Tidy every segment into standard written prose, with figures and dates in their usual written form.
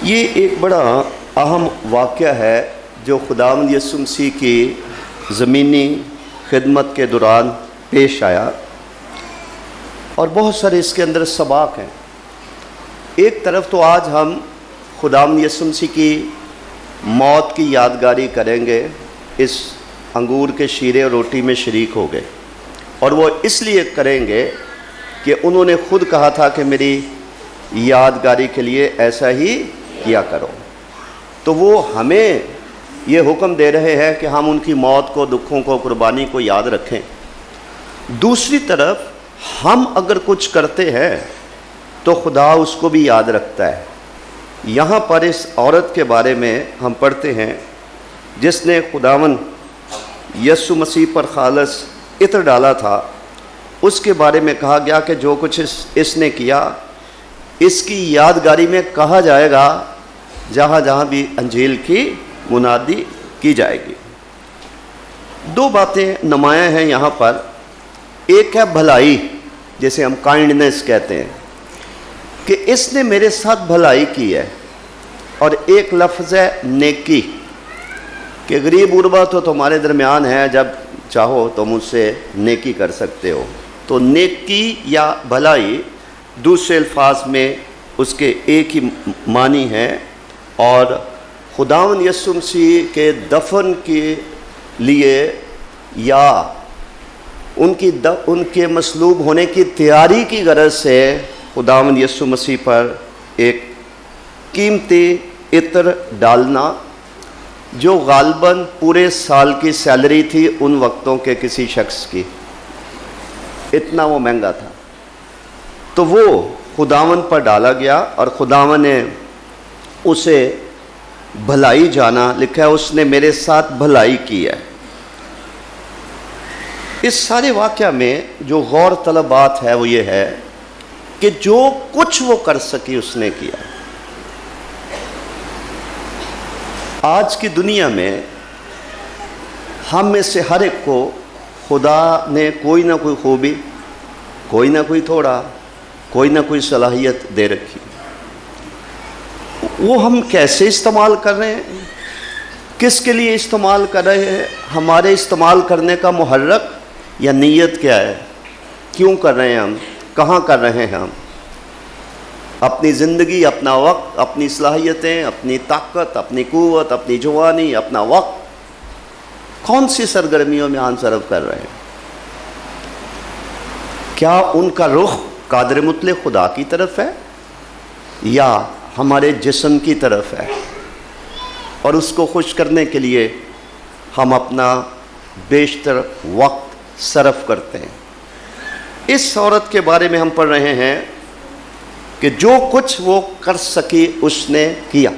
یہ ایک بڑا اہم واقعہ ہے جو خداوند یسوع مسیح کی زمینی خدمت کے دوران پیش آیا، اور بہت سارے اس کے اندر سباق ہیں۔ ایک طرف تو آج ہم خداوند یسوع مسیح کی موت کی یادگاری کریں گے، اس انگور کے شیرے اور روٹی میں شریک ہو گئے، اور وہ اس لیے کریں گے کہ انہوں نے خود کہا تھا کہ میری یادگاری کے لیے ایسا ہی کیا کرو۔ تو وہ ہمیں یہ حکم دے رہے ہیں کہ ہم ان کی موت کو، دکھوں کو، قربانی کو یاد رکھیں۔ دوسری طرف ہم اگر کچھ کرتے ہیں تو خدا اس کو بھی یاد رکھتا ہے۔ یہاں پر اس عورت کے بارے میں ہم پڑھتے ہیں جس نے خداوند یسوع مسیح پر خالص عطر ڈالا تھا۔ اس کے بارے میں کہا گیا کہ جو کچھ اس نے کیا اس کی یادگاری میں کہا جائے گا جہاں جہاں بھی انجیل کی منادی کی جائے گی۔ دو باتیں نمایاں ہیں یہاں پر۔ ایک ہے بھلائی، جسے ہم کائنڈنس کہتے ہیں، کہ اس نے میرے ساتھ بھلائی کی ہے، اور ایک لفظ ہے نیکی، کہ غریب غربا تو تمہارے درمیان ہے، جب چاہو تو مجھ سے نیکی کر سکتے ہو۔ تو نیکی یا بھلائی دوسرے الفاظ میں اس کے ایک ہی معنی ہے، اور خداوند یسوع مسیح کے دفن کے لیے یا ان کے مصلوب ہونے کی تیاری کی غرض سے خداوند یسوع مسیح پر ایک قیمتی عطر ڈالنا، جو غالباً پورے سال کی سیلری تھی ان وقتوں کے کسی شخص کی، اتنا وہ مہنگا تھا، تو وہ خداوند پر ڈالا گیا، اور خداوند نے اسے بھلائی جانا۔ لکھا ہے اس نے میرے ساتھ بھلائی کی ہے۔ اس سارے واقعہ میں جو غور طلب بات ہے وہ یہ ہے کہ جو کچھ وہ کر سکی اس نے کیا۔ آج کی دنیا میں ہم میں سے ہر ایک کو خدا نے کوئی نہ کوئی خوبی، کوئی نہ کوئی تھوڑا، کوئی نہ کوئی صلاحیت دے رکھی۔ وہ ہم کیسے استعمال کر رہے ہیں، کس کے لیے استعمال کر رہے ہیں، ہمارے استعمال کرنے کا محرک یا نیت کیا ہے، کیوں کر رہے ہیں ہم، کہاں کر رہے ہیں ہم، اپنی زندگی، اپنا وقت، اپنی صلاحیتیں، اپنی طاقت، اپنی قوت، اپنی جوانی، اپنا وقت کون سی سرگرمیوں میں صرف کر رہے ہیں؟ کیا ان کا رخ قادر مطلق خدا کی طرف ہے یا ہمارے جسم کی طرف ہے؟ اور اس کو خوش کرنے کے لیے ہم اپنا بیشتر وقت صرف کرتے ہیں۔ اس عورت کے بارے میں ہم پڑھ رہے ہیں کہ جو کچھ وہ کر سکی اس نے کیا۔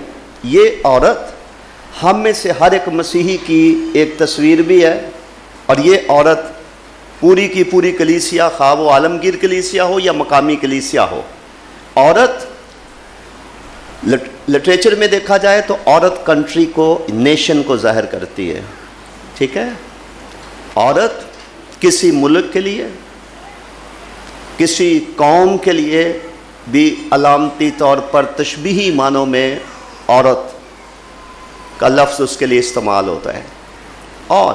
یہ عورت ہم میں سے ہر ایک مسیحی کی ایک تصویر بھی ہے، اور یہ عورت پوری کی پوری کلیسیا، خواہ وہ عالمگیر کلیسیا ہو یا مقامی کلیسیا ہو، عورت لٹریچر میں دیکھا جائے تو عورت کنٹری کو، نیشن کو ظاہر کرتی ہے، ٹھیک ہے؟ عورت کسی ملک کے لیے، کسی قوم کے لیے بھی علامتی طور پر تشبیہی معنوں میں عورت کا لفظ اس کے لیے استعمال ہوتا ہے۔ اور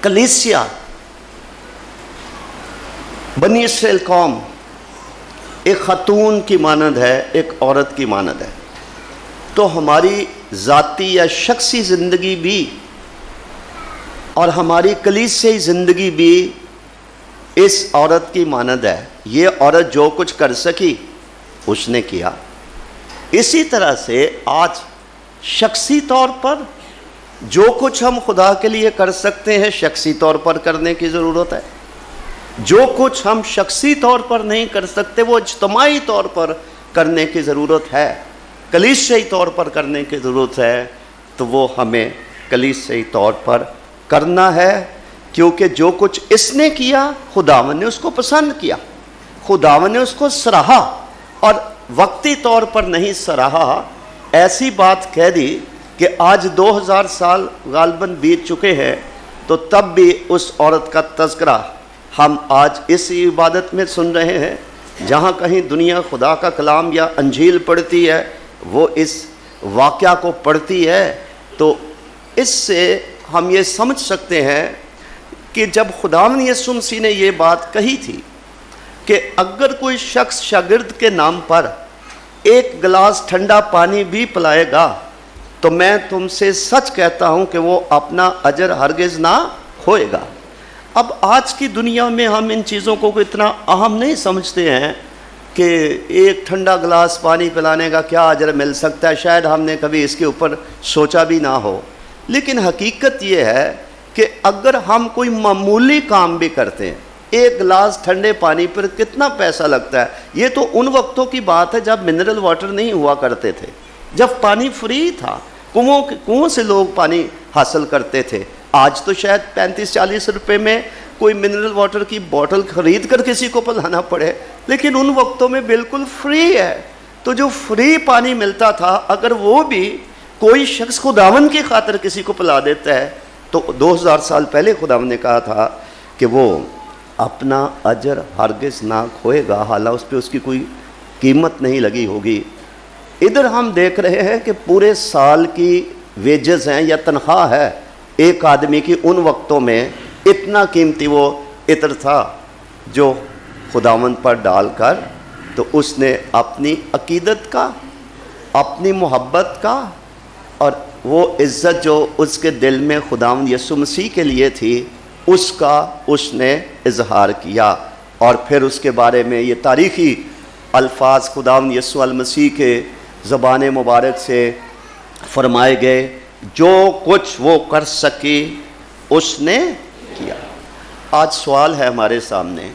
کلیسیا، بنی اسرائیل قوم، ایک خاتون کی مانند ہے، ایک عورت کی مانند ہے۔ تو ہماری ذاتی یا شخصی زندگی بھی اور ہماری کلیسیائی زندگی بھی اس عورت کی مانند ہے۔ یہ عورت جو کچھ کر سکی اس نے کیا۔ اسی طرح سے آج شخصی طور پر جو کچھ ہم خدا کے لیے کر سکتے ہیں شخصی طور پر کرنے کی ضرورت ہے۔ جو کچھ ہم شخصی طور پر نہیں کر سکتے وہ اجتماعی طور پر کرنے کی ضرورت ہے، کلیسیائی طور پر کرنے کی ضرورت ہے، تو وہ ہمیں کلیسیائی طور پر کرنا ہے، کیونکہ جو کچھ اس نے کیا خداوند نے اس کو پسند کیا، خداوند نے اس کو سراہا، اور وقتی طور پر نہیں سراہا، ایسی بات کہہ دی کہ آج 2000 سال غالباً بیت چکے ہیں، تو تب بھی اس عورت کا تذکرہ ہم آج اس عبادت میں سن رہے ہیں۔ جہاں کہیں دنیا خدا کا کلام یا انجیل پڑھتی ہے وہ اس واقعہ کو پڑھتی ہے تو اس سے ہم یہ سمجھ سکتے ہیں کہ جب خداوند یسوع مسیح نے یہ بات کہی تھی کہ اگر کوئی شخص شاگرد کے نام پر ایک گلاس ٹھنڈا پانی بھی پلائے گا تو میں تم سے سچ کہتا ہوں کہ وہ اپنا اجر ہرگز نہ کھوئے گا۔ اب آج کی دنیا میں ہم ان چیزوں کو اتنا اہم نہیں سمجھتے ہیں کہ ایک ٹھنڈا گلاس پانی پلانے کا کیا اجر مل سکتا ہے، شاید ہم نے کبھی اس کے اوپر سوچا بھی نہ ہو، لیکن حقیقت یہ ہے کہ اگر ہم کوئی معمولی کام بھی کرتے ہیں، ایک گلاس ٹھنڈے پانی پر کتنا پیسہ لگتا ہے۔ یہ تو ان وقتوں کی بات ہے جب منرل واٹر نہیں ہوا کرتے تھے، جب پانی فری تھا، کنووں سے لوگ پانی حاصل کرتے تھے۔ آج تو شاید 35-40 روپے میں کوئی منرل واٹر کی بوٹل خرید کر کسی کو پلانا پڑے، لیکن ان وقتوں میں بالکل فری ہے۔ تو جو فری پانی ملتا تھا، اگر وہ بھی کوئی شخص خداوند کی خاطر کسی کو پلا دیتا ہے تو 2000 سال پہلے خداوند نے کہا تھا کہ وہ اپنا اجر ہرگز نہ کھوئے گا، حالانکہ اس پہ اس کی کوئی قیمت نہیں لگی ہوگی۔ ادھر ہم دیکھ رہے ہیں کہ پورے سال کی ویجز ہیں یا تنخواہ ہے ایک آدمی کی، ان وقتوں میں اتنا قیمتی وہ عطر تھا جو خداوند پر ڈال کر تو اس نے اپنی عقیدت کا، اپنی محبت کا اور وہ عزت جو اس کے دل میں خداوند یسوع مسیح کے لیے تھی اس کا اس نے اظہار کیا۔ اور پھر اس کے بارے میں یہ تاریخی الفاظ خداوند یسوع المسیح کے زبان مبارک سے فرمائے گئے، جو کچھ وہ کر سکی اس نے کیا۔ آج سوال ہے ہمارے سامنے،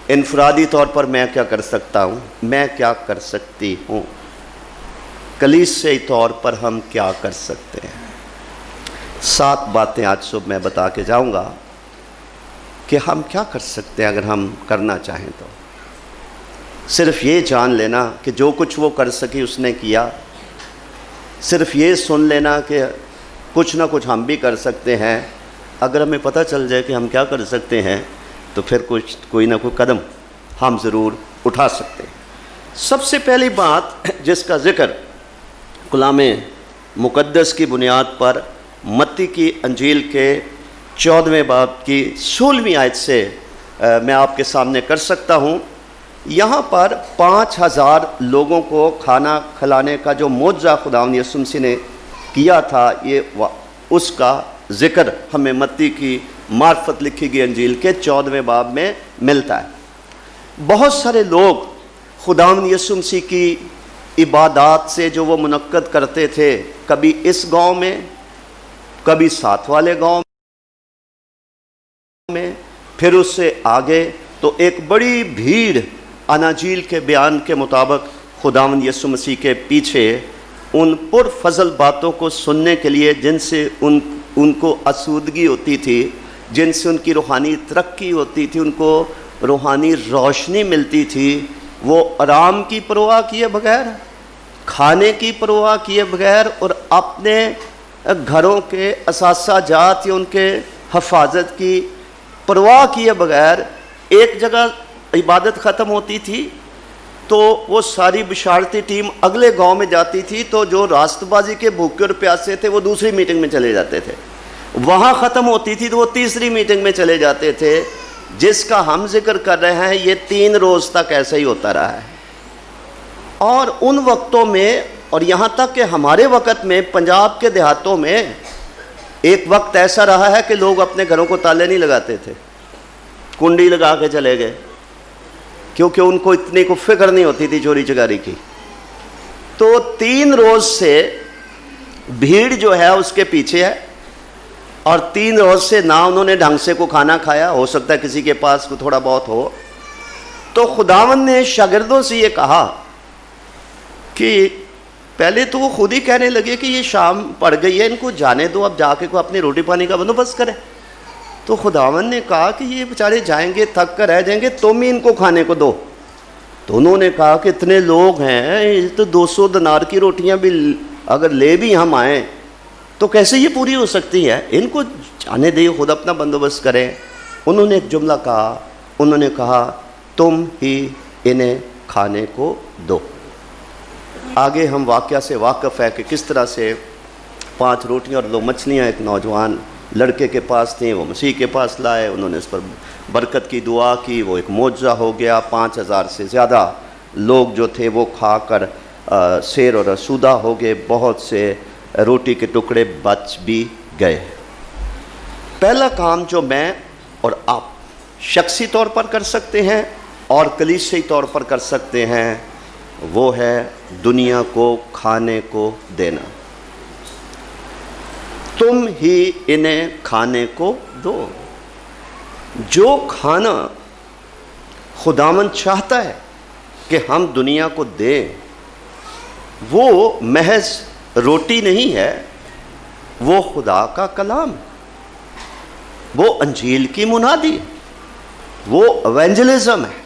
انفرادی طور پر میں کیا کر سکتا ہوں، میں کیا کر سکتی ہوں، کلیسیائی طور پر ہم کیا کر سکتے ہیں؟ 7 باتیں آج صبح میں بتا کے جاؤں گا کہ ہم کیا کر سکتے ہیں اگر ہم کرنا چاہیں تو۔ صرف یہ جان لینا کہ جو کچھ وہ کر سکی اس نے کیا، صرف یہ سن لینا کہ کچھ نہ کچھ ہم بھی کر سکتے ہیں، اگر ہمیں پتہ چل جائے کہ ہم کیا کر سکتے ہیں تو پھر کوئی نہ کوئی قدم ہم ضرور اٹھا سکتے ہیں۔ سب سے پہلی بات جس کا ذکر کلام مقدس کی بنیاد پر متی کی انجیل کے 14ویں باب کی 16ویں آیت سے میں آپ کے سامنے کر سکتا ہوں، یہاں پر 5000 لوگوں کو کھانا کھلانے کا جو معجزہ خداوند یسوع مسیح نے کیا تھا، یہ اس کا ذکر ہمیں متی کی معرفت لکھی گئی انجیل کے 14ویں باب میں ملتا ہے۔ بہت سارے لوگ خداوند یسوع مسیح کی عبادات سے جو وہ منعقد کرتے تھے، کبھی اس گاؤں میں، کبھی ساتھ والے گاؤں میں، پھر اس سے آگے، تو ایک بڑی بھیڑ اناجیل کے بیان کے مطابق خداوند یسوع مسیح کے پیچھے ان پر فضل باتوں کو سننے کے لیے، جن سے ان کو اسودگی ہوتی تھی، جن سے ان کی روحانی ترقی ہوتی تھی، ان کو روحانی روشنی ملتی تھی، وہ آرام کی پرواہ کیے بغیر، کھانے کی پرواہ کیے بغیر اور اپنے گھروں کے اثاثہ جات یا ان کے حفاظت کی پرواہ کیے بغیر ایک جگہ عبادت ختم ہوتی تھی تو وہ ساری بشارتی ٹیم اگلے گاؤں میں جاتی تھی، تو جو راست بازی کے بھوکے اور پیاسے تھے وہ دوسری میٹنگ میں چلے جاتے تھے، وہاں ختم ہوتی تھی تو وہ تیسری میٹنگ میں چلے جاتے تھے، جس کا ہم ذکر کر رہے ہیں یہ 3 روز تک ایسا ہی ہوتا رہا ہے۔ اور ان وقتوں میں اور یہاں تک کہ ہمارے وقت میں پنجاب کے دیہاتوں میں ایک وقت ایسا رہا ہے کہ لوگ اپنے گھروں کو تالے نہیں لگاتے تھے، کنڈی لگا کے چلے گئے، کیونکہ ان کو اتنی کو فکر نہیں ہوتی تھی چوری چکاری کی۔ تو 3 روز سے بھیڑ جو ہے اس کے پیچھے ہے، اور 3 روز سے نہ انہوں نے ڈھنگ سے کو کھانا کھایا، ہو سکتا ہے کسی کے پاس کو تھوڑا بہت ہو۔ تو خداوند نے شاگردوں سے یہ کہا کہ پہلے تو وہ خود ہی کہنے لگے کہ یہ شام پڑ گئی ہے، ان کو جانے دو، اب جا کے کو اپنی روٹی پانی کا بندوبست کرے۔ تو خداوند نے کہا کہ یہ بیچارے جائیں گے، تھک کر رہ جائیں گے، تم ہی ان کو کھانے کو دو۔ تو انہوں نے کہا کہ اتنے لوگ ہیں تو 200 دینار کی روٹیاں بھی اگر لے بھی ہم آئیں تو کیسے یہ پوری ہو سکتی ہے، ان کو جانے دیں، خود اپنا بندوبست کریں۔ انہوں نے ایک جملہ کہا، انہوں نے کہا تم ہی انہیں کھانے کو دو۔ آگے ہم واقعہ سے واقف ہے کہ کس طرح سے 5 روٹیاں اور 2 مچھلیاں ایک نوجوان لڑکے کے پاس تھیں، وہ مسیح کے پاس لائے، انہوں نے اس پر برکت کی دعا کی، وہ ایک معجزہ ہو گیا۔ 5000 سے زیادہ لوگ جو تھے وہ کھا کر سیر اور آسودہ ہو گئے، بہت سے روٹی کے ٹکڑے بچ بھی گئے۔ پہلا کام جو میں اور آپ شخصی طور پر کر سکتے ہیں اور کلیسائی طور پر کر سکتے ہیں، وہ ہے دنیا کو کھانے کو دینا۔ تم ہی انہیں کھانے کو دو۔ جو کھانا خداوند چاہتا ہے کہ ہم دنیا کو دیں، وہ محض روٹی نہیں ہے، وہ خدا کا کلام، وہ انجیل کی منادی ہے، وہ ایونجلزم ہے،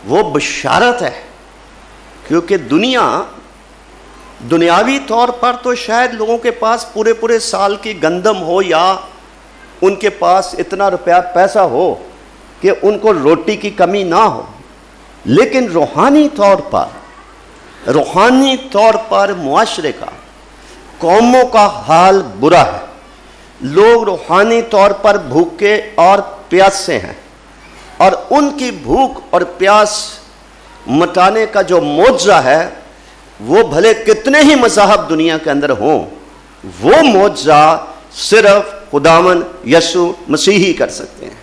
وہ بشارت ہے۔ کیونکہ دنیاوی طور پر تو شاید لوگوں کے پاس پورے سال کی گندم ہو یا ان کے پاس اتنا روپیہ پیسہ ہو کہ ان کو روٹی کی کمی نہ ہو، لیکن روحانی طور پر معاشرے کا، قوموں کا حال برا ہے۔ لوگ روحانی طور پر بھوکے اور پیاسے ہیں، اور ان کی بھوک اور پیاس مٹانے کا جو معجزہ ہے، وہ بھلے کتنے ہی مذاہب دنیا کے اندر ہوں، وہ معجزہ صرف خداوند یسوع مسیح ہی کر سکتے ہیں۔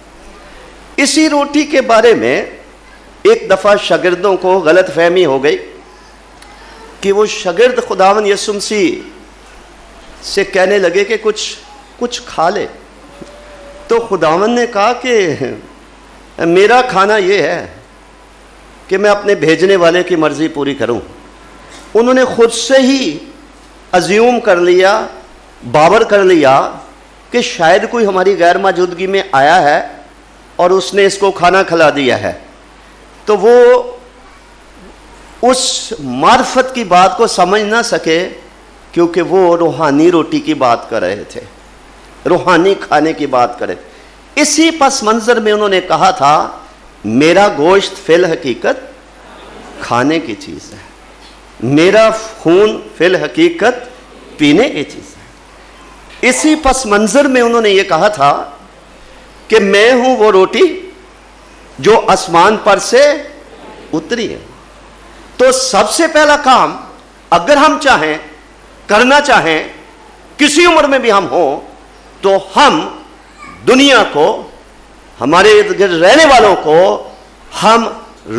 اسی روٹی کے بارے میں ایک دفعہ شاگردوں کو غلط فہمی ہو گئی کہ وہ شاگرد خداوند یسوع مسیح سے کہنے لگے کہ کچھ کھا لے۔ تو خداوند نے کہا کہ میرا کھانا یہ ہے کہ میں اپنے بھیجنے والے کی مرضی پوری کروں۔ انہوں نے خود سے ہی ازیوم کر لیا، باور کر لیا کہ شاید کوئی ہماری غیر موجودگی میں آیا ہے اور اس نے اس کو کھانا کھلا دیا ہے۔ تو وہ اس معرفت کی بات کو سمجھ نہ سکے، کیونکہ وہ روحانی روٹی کی بات کر رہے تھے، روحانی کھانے کی بات کرے۔ اسی پس منظر میں انہوں نے کہا تھا، میرا گوشت فی الحقیقت کھانے کی چیز ہے، میرا خون فی الحقیقت پینے کی چیز ہے۔ اسی پس منظر میں انہوں نے یہ کہا تھا کہ میں ہوں وہ روٹی جو آسمان پر سے اتری ہے۔ تو سب سے پہلا کام اگر ہم کرنا چاہیں، کسی عمر میں بھی ہم ہوں، تو ہم دنیا کو، ہمارے ارد گرد رہنے والوں کو ہم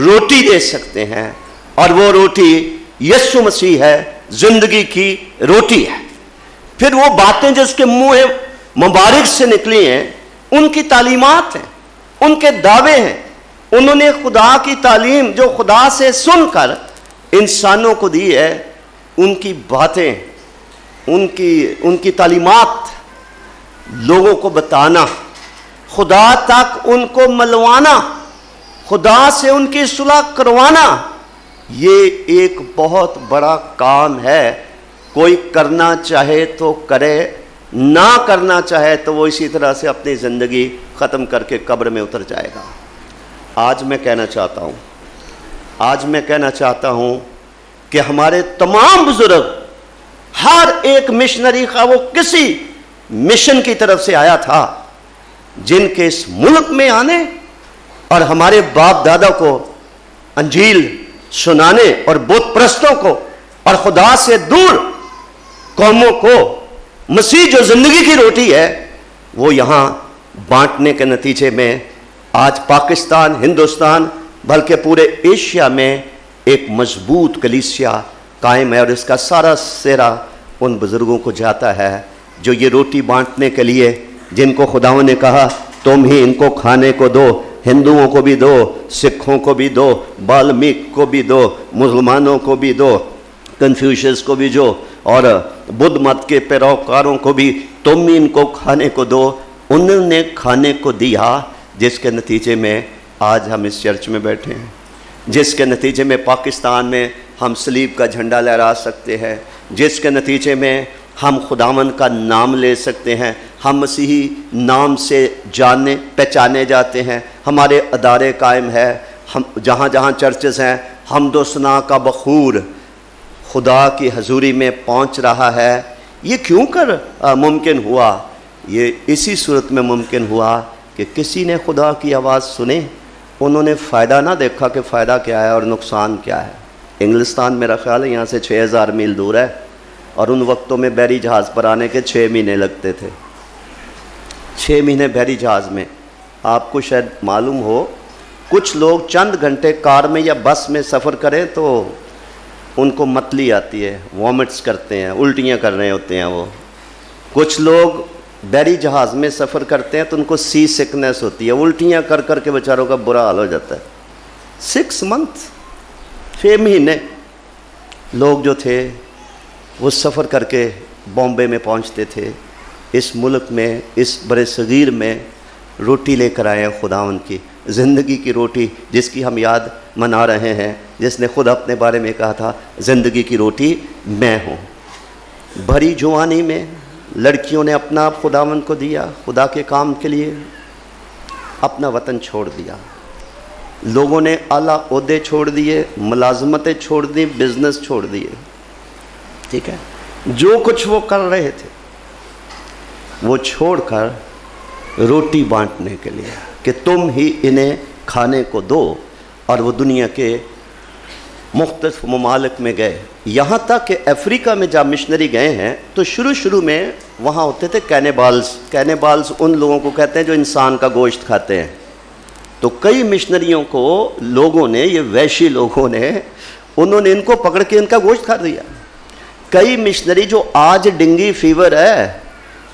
روٹی دے سکتے ہیں، اور وہ روٹی یسوع مسیح ہے، زندگی کی روٹی ہے۔ پھر وہ باتیں جس کے منہ مبارک سے نکلی ہیں، ان کی تعلیمات ہیں، ان کے دعوے ہیں۔ انہوں نے خدا کی تعلیم جو خدا سے سن کر انسانوں کو دی ہے، ان کی باتیں، ان کی تعلیمات لوگوں کو بتانا، خدا تک ان کو ملوانا، خدا سے ان کی صلح کروانا، یہ ایک بہت بڑا کام ہے۔ کوئی کرنا چاہے تو کرے، نہ کرنا چاہے تو وہ اسی طرح سے اپنی زندگی ختم کر کے قبر میں اتر جائے گا۔ آج میں کہنا چاہتا ہوں کہ ہمارے تمام بزرگ، ہر ایک مشنری، خواہ وہ کسی مشن کی طرف سے آیا تھا، جن کے اس ملک میں آنے اور ہمارے باپ دادا کو انجیل سنانے اور بت پرستوں کو اور خدا سے دور قوموں کو مسیح جو زندگی کی روٹی ہے، وہ یہاں بانٹنے کے نتیجے میں آج پاکستان، ہندوستان، بلکہ پورے ایشیا میں ایک مضبوط کلیسیا قائم ہے، اور اس کا سارا سہرا ان بزرگوں کو جاتا ہے جو یہ روٹی بانٹنے کے لیے، جن کو خداوند نے کہا تم ہی ان کو کھانے کو دو، ہندوؤں کو بھی دو، سکھوں کو بھی دو، بالمیک کو بھی دو، مسلمانوں کو بھی دو، کنفیوشس کو بھی جو، اور بدھ مت کے پیروکاروں کو بھی تم ہی ان کو کھانے کو دو۔ انہوں نے کھانے کو دیا، جس کے نتیجے میں آج ہم اس چرچ میں بیٹھے ہیں، جس کے نتیجے میں پاکستان میں ہم صلیب کا جھنڈا لہرا سکتے ہیں، جس کے نتیجے میں ہم خداوند کا نام لے سکتے ہیں، ہم مسیحی نام سے جانے پہچانے جاتے ہیں، ہمارے ادارے قائم ہے، ہم جہاں جہاں چرچز ہیں، حمد و ثنا کا بخور خدا کی حضوری میں پہنچ رہا ہے. یہ کیوں کر ممکن ہوا؟ یہ اسی صورت میں ممکن ہوا کہ کسی نے خدا کی آواز سنی, انہوں نے فائدہ نہ دیکھا کہ فائدہ کیا ہے اور نقصان کیا ہے. انگلستان میرا خیال ہے یہاں سے 6000 میل دور ہے, اور ان وقتوں میں بحری جہاز پر آنے کے 6 مہینے لگتے تھے. 6 مہینے بحری جہاز میں. آپ کو شاید معلوم ہو, کچھ لوگ چند گھنٹے کار میں یا بس میں سفر کریں تو ان کو متلی آتی ہے, وامٹس کرتے ہیں, الٹیاں کر رہے ہوتے ہیں وہ. کچھ لوگ بحری جہاز میں سفر کرتے ہیں تو ان کو سی سکنس ہوتی ہے, الٹیاں کر کر کے بیچاروں کا برا حال ہو جاتا ہے. 6 منتھ 6 مہینے لوگ جو تھے وہ سفر کر کے بامبے میں پہنچتے تھے. اس ملک میں, اس برے صغیر میں روٹی لے کر آئے ہیں خداوند کی, زندگی کی روٹی جس کی ہم یاد منا رہے ہیں, جس نے خود اپنے بارے میں کہا تھا زندگی کی روٹی میں ہوں. بھری جوانی میں لڑکیوں نے اپنا آپ خداوند کو دیا, خدا کے کام کے لیے اپنا وطن چھوڑ دیا. لوگوں نے اعلیٰ عہدے چھوڑ دیے, ملازمتیں چھوڑ دیں, بزنس چھوڑ دیے. ٹھیک ہے, جو کچھ وہ کر رہے تھے وہ چھوڑ کر روٹی بانٹنے کے لیے کہ تم ہی انہیں کھانے کو دو, اور وہ دنیا کے مختلف ممالک میں گئے. یہاں تک کہ افریقہ میں جب مشنری گئے ہیں تو شروع میں وہاں ہوتے تھے کینیبالز. کینیبالز ان لوگوں کو کہتے ہیں جو انسان کا گوشت کھاتے ہیں. تو کئی مشنریوں کو لوگوں نے, یہ وحشی لوگوں نے, انہوں نے ان کو پکڑ کے ان کا گوشت کھا دیا. کئی مشنری جو آج ڈنگی فیور ہے,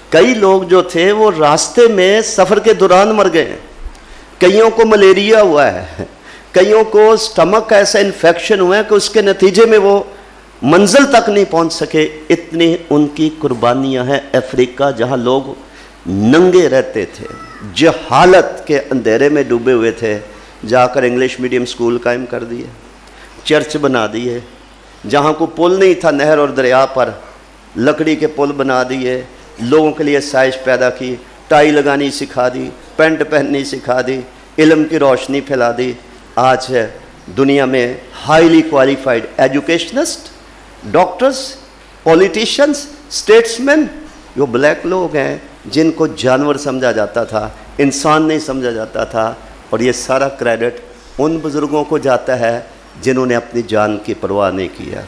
کئی لوگ جو تھے وہ راستے میں سفر کے دوران مر گئے. کئیوں کو ملیریا ہوا ہے, کئیوں کو سٹمک کا ایسا انفیکشن ہوا ہے کہ اس کے نتیجے میں وہ منزل تک نہیں پہنچ سکے. اتنی ان کی قربانیاں ہیں. افریقہ جہاں لوگ ننگے رہتے تھے, جہالت کے اندھیرے میں ڈوبے ہوئے تھے, جا کر انگلش میڈیم سکول قائم کر دیے, چرچ بنا دیے. جہاں کو پل نہیں تھا نہر اور دریا پر, لکڑی کے پل بنا دیے. لوگوں کے لیے سائش پیدا کی, ٹائی لگانی سکھا دی, پینٹ پہننی سکھا دی, علم کی روشنی پھیلا دی. آج ہے دنیا میں highly qualified educationist, doctors, politicians, statesman, جو بلیک لوگ ہیں جن کو جانور سمجھا جاتا تھا, انسان نہیں سمجھا جاتا تھا. اور یہ سارا کریڈٹ ان بزرگوں کو جاتا ہے جنہوں نے اپنی جان کی پرواہ نہیں کی ہے,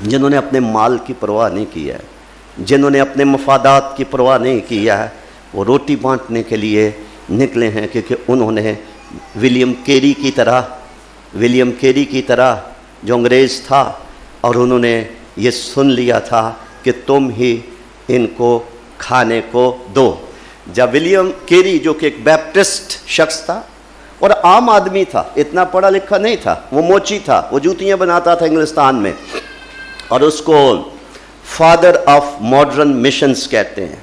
جنہوں نے اپنے مال کی پرواہ نہیں کی ہے, جنہوں نے اپنے مفادات کی پرواہ نہیں کی ہے. وہ روٹی بانٹنے کے لیے نکلے ہیں, کیونکہ انہوں نے ولیم کیری کی طرح جو انگریز تھا, اور انہوں نے یہ سن لیا تھا کہ تم ہی ان کو کھانے کو دو. جب ولیم کیری جو کہ ایک بیپٹسٹ شخص تھا اور عام آدمی تھا, اتنا پڑھا لکھا نہیں تھا, وہ موچی تھا, وہ جوتیاں بناتا تھا انگلستان میں, اور اس کو فادر آف ماڈرن مشنز کہتے ہیں.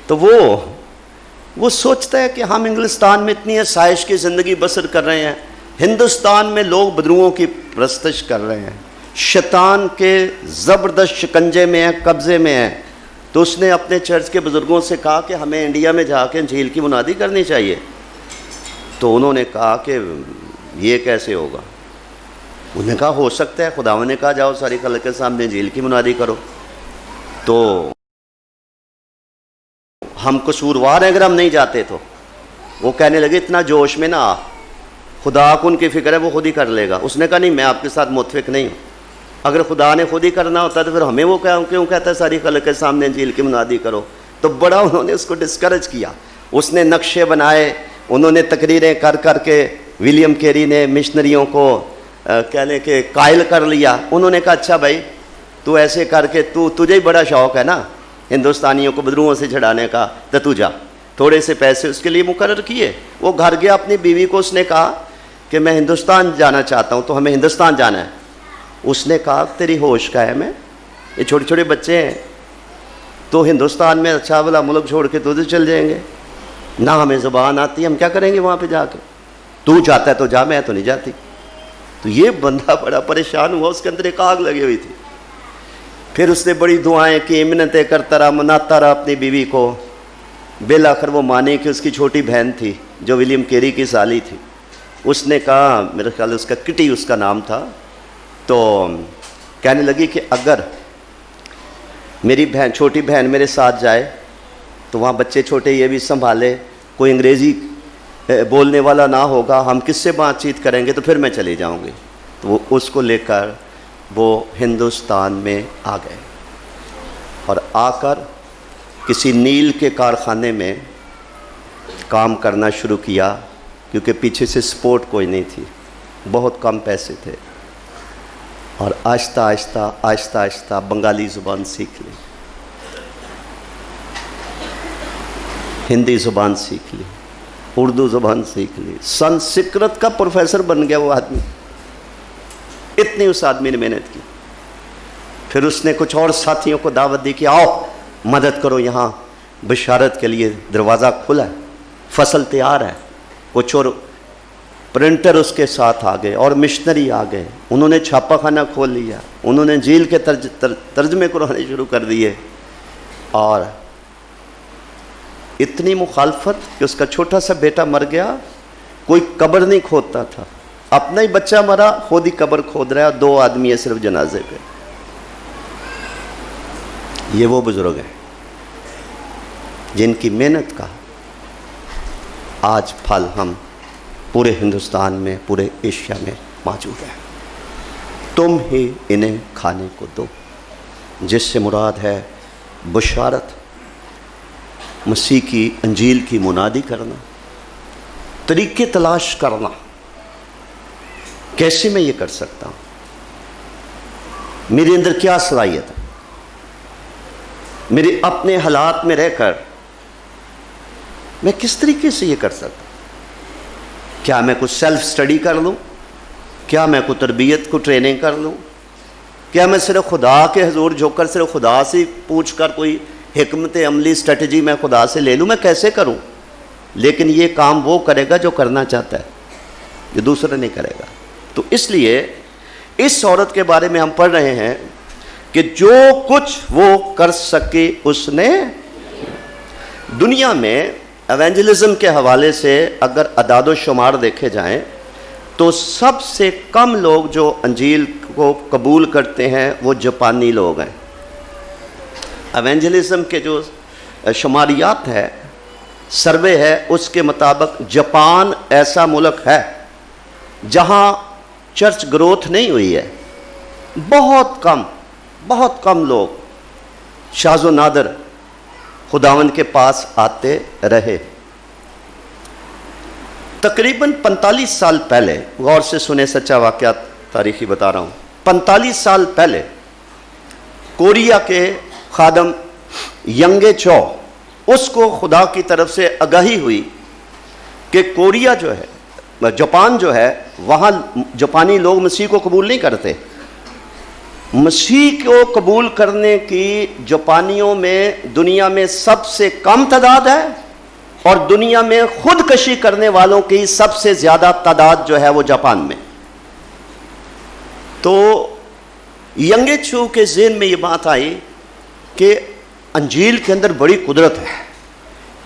تو وہ سوچتا ہے کہ ہم انگلستان میں اتنی آسائش کی زندگی بسر کر رہے ہیں, ہندوستان میں لوگ بدروؤں کی پرستش کر رہے ہیں, شیطان کے زبردست شکنجے میں ہیں, قبضے میں ہیں. تو اس نے اپنے چرچ کے بزرگوں سے کہا کہ ہمیں انڈیا میں جا کے انجیل کی منادی کرنی چاہیے. تو انہوں نے کہا کہ یہ کیسے ہوگا؟ انہوں نے کہا ہو سکتا ہے. خداوند نے کہا جاؤ ساری خلق کے سامنے انجیل کی منادی کرو. تو ہم قصوروار ہیں اگر ہم نہیں جاتے. تو وہ کہنے لگے اتنا جوش میں نہ آ, خدا کو ان کی فکر ہے, وہ خود ہی کر لے گا. اس نے کہا نہیں, میں آپ کے ساتھ متفق نہیں ہوں. اگر خدا نے خود ہی کرنا ہوتا تو پھر ہمیں وہ کیوں کہتا ہے ساری خلق کے سامنے انجیل کی منادی کرو. تو بڑا انہوں نے اس کو ڈسکریج کیا. اس نے نقشے بنائے, انہوں نے تقریریں کر کر کے ولیم کیری نے مشنریوں کو کہنے کے قائل کر لیا. انہوں نے کہا اچھا بھائی تو ایسے کر کے تجھے ہی بڑا شوق ہے نا ہندوستانیوں کو بدروؤں سے چھڑانے کا, تو جا. تھوڑے سے پیسے اس کے لیے مقرر کیے. وہ گھر گیا اپنی بیوی کو, اس نے کہا کہ میں ہندوستان جانا چاہتا ہوں, تو ہمیں ہندوستان جانا ہے. اس نے کہا تیری ہوش کا ہے, میں یہ چھوٹے چھوٹے بچے ہیں, تو ہندوستان میں اچھا والا ملک چھوڑ کے تو چل جائیں گے, نہ ہمیں زبان آتی, ہم کیا کریں گے وہاں پہ جا کے؟ تو چاہتا ہے تو جا, میں تو نہیں جاتی. تو یہ بندہ بڑا پریشان ہوا, اس کے اندر ایک آگ لگی ہوئی تھی. پھر اس نے بڑی دعائیں کی, منتیں کرتا رہا, مناتا رہا اپنی بیوی کو. بالآخر وہ مانی کہ اس کی چھوٹی بہن تھی جو ولیم کیری کی سالی تھی. اس نے کہا, میرے خیال اس کا کٹی اس کا نام تھا, تو کہنے لگی کہ اگر میری بہن چھوٹی بہن میرے ساتھ جائے تو وہاں بچے چھوٹے یہ بھی سنبھالے, کوئی انگریزی بولنے والا نہ ہوگا, ہم کس سے بات چیت کریں گے, تو پھر میں چلی جاؤں گی. تو وہ اس کو لے کر وہ ہندوستان میں آ گئے اور آ کر کسی نیل کے کارخانے میں کام کرنا شروع کیا, کیونکہ پیچھے سے سپورٹ کوئی نہیں تھی, بہت کم پیسے تھے. اور آہستہ آہستہ آہستہ آہستہ بنگالی زبان سیکھ لی, ہندی زبان سیکھ لی, اردو زبان سیکھ لی, سنسکرت کا پروفیسر بن گیا وہ آدمی. اتنی اس آدمی نے محنت کی. پھر اس نے کچھ اور ساتھیوں کو دعوت دی کہ آؤ مدد کرو, یہاں بشارت کے لیے دروازہ کھلا ہے, فصل تیار ہے. کچھ اور پرنٹر اس کے ساتھ آ گئے اور مشنری آ گئے, انہوں نے چھاپا خانہ کھول لیا, انہوں نے جھیل کے ترجمے کرانے شروع کر دیے. اور اتنی مخالفت کہ اس کا چھوٹا سا بیٹا مر گیا, کوئی قبر نہیں کھودتا تھا, اپنا ہی بچہ مرا, خود ہی قبر کھود رہا ہے, 2 آدمی ہیں صرف جنازے پہ. یہ وہ بزرگ ہیں جن کی محنت کا آج پھل ہم پورے ہندوستان میں, پورے ایشیا میں موجود ہے. تم ہی انہیں کھانے کو دو, جس سے مراد ہے بشارت, مسیح کی انجیل کی منادی کرنا, طریقے تلاش کرنا. کیسے میں یہ کر سکتا ہوں, میرے اندر کیا صلاحیت ہے, میرے اپنے حالات میں رہ کر میں کس طریقے سے یہ کر سکتا ہوں. کیا میں کچھ سیلف سٹڈی کر لوں, کیا میں کوئی تربیت کو ٹریننگ کر لوں, کیا میں صرف خدا کے حضور جھک کر صرف خدا سے پوچھ کر کوئی حکمت عملی اسٹریٹجی میں خدا سے لے لوں, میں کیسے کروں. لیکن یہ کام وہ کرے گا جو کرنا چاہتا ہے, یہ دوسرا نہیں کرے گا. تو اس لیے اس عورت کے بارے میں ہم پڑھ رہے ہیں کہ جو کچھ وہ کر سکے اس نے. دنیا میں ایونجلزم کے حوالے سے اگر اعداد و شمار دیکھے جائیں تو سب سے کم لوگ جو انجیل کو قبول کرتے ہیں وہ جاپانی لوگ ہیں. ایونجلزم کے جو شماریات ہے, سروے ہے, اس کے مطابق جاپان ایسا ملک ہے جہاں چرچ گروتھ نہیں ہوئی ہے. بہت کم لوگ شاذ و نادر خداوند کے پاس آتے رہے. تقریباً 45 سال پہلے, غور سے سنے, سچا واقعہ تاریخی بتا رہا ہوں, 45 سال پہلے کوریا کے خادم ینگے چو, اس کو خدا کی طرف سے آگاہی ہوئی کہ کوریا جو ہے, جاپان جو ہے, وہاں جاپانی لوگ مسیح کو قبول نہیں کرتے. مسیح کو قبول کرنے کی جاپانیوں میں دنیا میں سب سے کم تعداد ہے, اور دنیا میں خودکشی کرنے والوں کی سب سے زیادہ تعداد جو ہے وہ جاپان میں. تو ینگے چو کے ذہن میں یہ بات آئی کہ انجیل کے اندر بڑی قدرت ہے,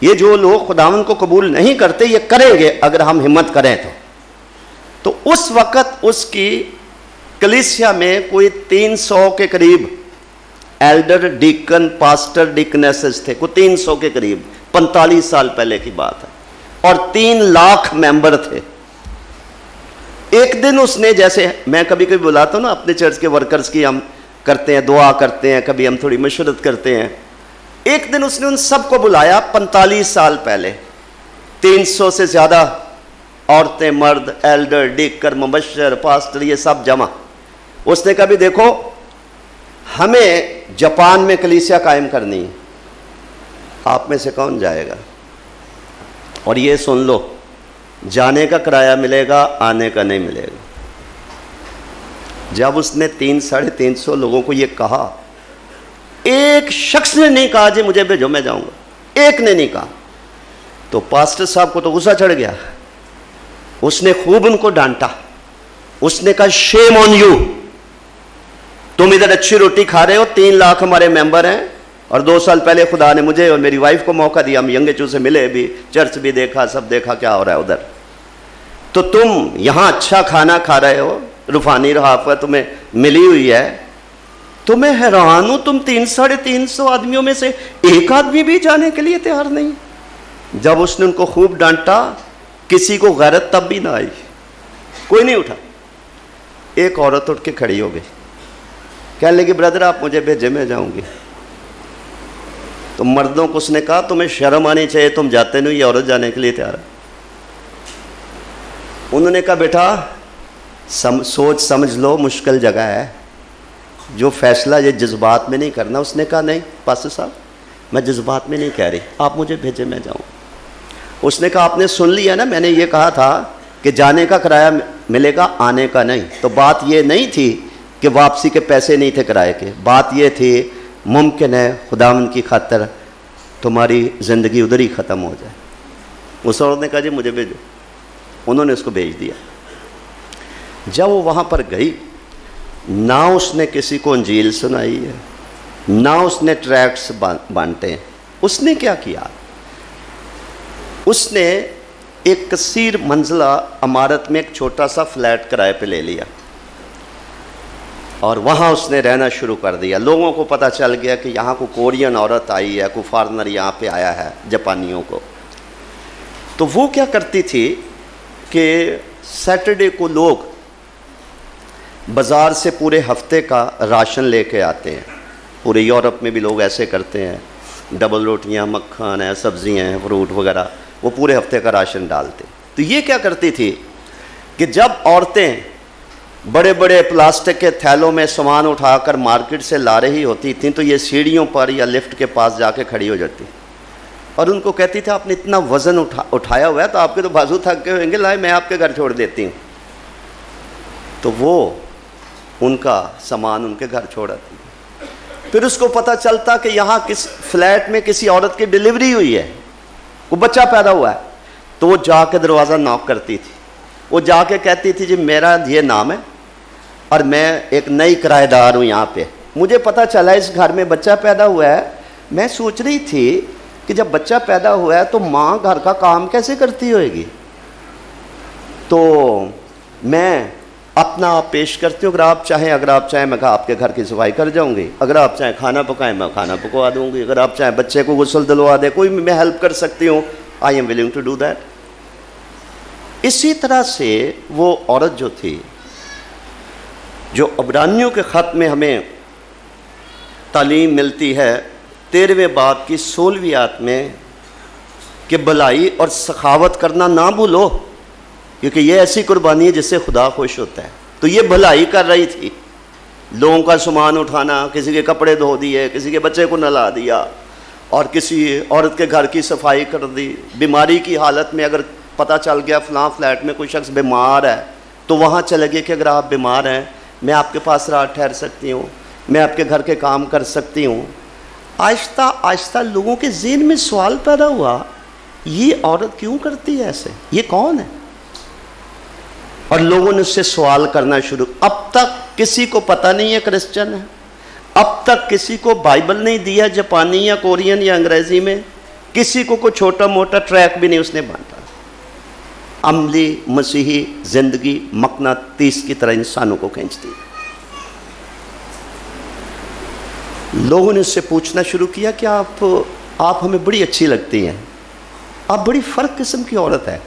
یہ جو لوگ خداوند کو قبول نہیں کرتے یہ کریں گے اگر ہم ہمت کریں تو اس وقت اس کی کلیسیا میں کوئی 300 کے قریب ایلڈر, ڈیکن, پاسٹر, ڈیکنیسز تھے, کوئی 300 کے قریب, 45 سال پہلے کی بات ہے, اور 3 لاکھ ممبر تھے. ایک دن اس نے, جیسے میں کبھی کبھی بلاتا ہوں نا اپنے چرچ کے ورکرز کی, ہم کرتے ہیں, دعا کرتے ہیں, کبھی ہم تھوڑی مشورت کرتے ہیں. ایک دن اس نے ان سب کو بلایا 45 سال پہلے, 300 سے زیادہ عورتیں, مرد, ایلڈر, ڈیکر, مبشر, پاسٹر, یہ سب جمع. اس نے کہا بھی دیکھو, ہمیں جاپان میں کلیسیا قائم کرنی ہے, آپ میں سے کون جائے گا؟ اور یہ سن لو, جانے کا کرایہ ملے گا, آنے کا نہیں ملے گا. جب اس نے 300-350 لوگوں کو یہ کہا, ایک شخص نے نہیں کہا جی مجھے بھیجو میں جاؤں گا, ایک نے نہیں کہا. تو پاسٹر صاحب کو تو غصہ چڑھ گیا, اس نے خوب ان کو ڈانٹا. اس نے کہا شیم آن یو, تم ادھر اچھی روٹی کھا رہے ہو, 3 لاکھ ہمارے ممبر ہیں, اور 2 سال پہلے خدا نے مجھے اور میری وائف کو موقع دیا, ہم ینگے چو سے ملے بھی, چرچ بھی دیکھا, سب دیکھا کیا ہو رہا ہے ادھر, تو تم یہاں اچھا کھانا کھا رہے ہو, روحانی رہافت تمہیں ملی ہوئی ہے, تو میں حیران ہوں، تم 300-350 آدمیوں میں سے ایک آدمی بھی جانے کے لیے تیار نہیں۔ جب اس نے ان کو خوب ڈانٹا، کسی کو غیرت تب بھی نہ آئی، کوئی نہیں اٹھا۔ ایک عورت اٹھ کے کھڑی ہو گئی، کہنے لگی بردر آپ مجھے بھیجے، میں جاؤں گی۔ تو مردوں کو اس نے کہا تمہیں شرم آنی چاہیے، تم جاتے نہیں، یہ عورت جانے کے لیے تیار ہے۔ انہوں نے کہا بیٹا سوچ سمجھ لو، مشکل جگہ ہے، جو فیصلہ یہ جذبات میں نہیں کرنا۔ اس نے کہا نہیں پاسٹر صاحب میں جذبات میں نہیں کہہ رہی، آپ مجھے بھیجے میں جاؤں۔ اس نے کہا آپ نے سن لیا نا، میں نے یہ کہا تھا کہ جانے کا کرایہ ملے گا، آنے کا نہیں۔ تو بات یہ نہیں تھی کہ واپسی کے پیسے نہیں تھے کرائے کے، بات یہ تھی ممکن ہے خداوند کی خاطر تمہاری زندگی ادھر ہی ختم ہو جائے۔ اس عورت نے کہا جی مجھے بھیجو۔ انہوں نے اس کو بھیج دیا۔ جب وہ وہاں پر گئی، نہ اس نے کسی کو انجیل سنائی ہے، نہ اس نے ٹریکٹس بانٹے ہیں۔ اس نے کیا کیا؟ اس نے ایک کثیر منزلہ عمارت میں ایک چھوٹا سا فلیٹ کرائے پہ لے لیا اور وہاں اس نے رہنا شروع کر دیا۔ لوگوں کو پتہ چل گیا کہ یہاں کو کورین عورت آئی ہے، کوئی فارنر یہاں پہ آیا ہے جاپانیوں کو۔ تو وہ کیا کرتی تھی کہ سیٹرڈے کو لوگ بازار سے پورے ہفتے کا راشن لے کے آتے ہیں۔ پورے یورپ میں بھی لوگ ایسے کرتے ہیں، ڈبل روٹیاں، مکھن ہے، سبزیاں ہیں، فروٹ وغیرہ، وہ پورے ہفتے کا راشن ڈالتے۔ تو یہ کیا کرتی تھی کہ جب عورتیں بڑے بڑے پلاسٹک کے تھیلوں میں سامان اٹھا کر مارکیٹ سے لا رہی ہوتی تھیں تو یہ سیڑھیوں پر یا لفٹ کے پاس جا کے کھڑی ہو جاتی اور ان کو کہتی تھی آپ نے اتنا وزن اٹھایا ہوا ہے تو آپ کے تو بازو تھک گئے ہوئیں گے، لائے میں آپ کے گھر چھوڑ دیتی ہوں۔ تو وہ ان کا سامان ان کے گھر چھوڑاتی۔ پھر اس کو پتہ چلتا کہ یہاں کس فلیٹ میں کسی عورت کی ڈیلیوری ہوئی ہے، وہ بچہ پیدا ہوا ہے، تو وہ جا کے دروازہ ناک کرتی تھی۔ وہ جا کے کہتی تھی جی میرا یہ نام ہے اور میں ایک نئی کرایہ دار ہوں یہاں پہ، مجھے پتہ چلا اس گھر میں بچہ پیدا ہوا ہے۔ میں سوچ رہی تھی کہ جب بچہ پیدا ہوا ہے تو ماں گھر کا کام کیسے کرتی ہوئے گی، تو میں اپنا آپ پیش کرتی ہوں، اگر آپ چاہیں میں کہا آپ کے گھر کی صفائی کر جاؤں گی، اگر آپ چاہیں کھانا پکائیں میں کھانا پکوا دوں گی، اگر آپ چاہیں بچے کو غسل دلوا دیں، کوئی میں ہیلپ کر سکتی ہوں، I am willing to do that. اسی طرح سے وہ عورت جو تھی، جو عبرانیوں کے خط میں ہمیں تعلیم ملتی ہے 13ویں باب کی 16ویں آیت میں کہ بھلائی اور سخاوت کرنا نہ بھولو کیونکہ یہ ایسی قربانی ہے جس سے خدا خوش ہوتا ہے۔ تو یہ بھلائی کر رہی تھی، لوگوں کا سامان اٹھانا، کسی کے کپڑے دھو دیے، کسی کے بچے کو نہلا دیا اور کسی عورت کے گھر کی صفائی کر دی۔ بیماری کی حالت میں اگر پتہ چل گیا فلاں فلیٹ میں کوئی شخص بیمار ہے تو وہاں چلے گئے کہ اگر آپ بیمار ہیں میں آپ کے پاس رات ٹھہر سکتی ہوں، میں آپ کے گھر کے کام کر سکتی ہوں۔ آہستہ آہستہ لوگوں کے ذہن میں سوال پیدا ہوا یہ عورت کیوں کرتی ہے ایسے، یہ کون ہے؟ اور لوگوں نے اس سے سوال کرنا شروع۔ اب تک کسی کو پتہ نہیں ہے کرسچن ہے، اب تک کسی کو بائبل نہیں دیا جاپانی یا کورین یا انگریزی میں، کسی کو کوئی چھوٹا موٹا ٹریک بھی نہیں اس نے بانٹا۔ عملی مسیحی زندگی مقناطیس کی طرح انسانوں کو کھینچتی ہے۔ لوگوں نے اس سے پوچھنا شروع کیا کہ آپ ہمیں بڑی اچھی لگتی ہیں، آپ بڑی فرق قسم کی عورت ہے،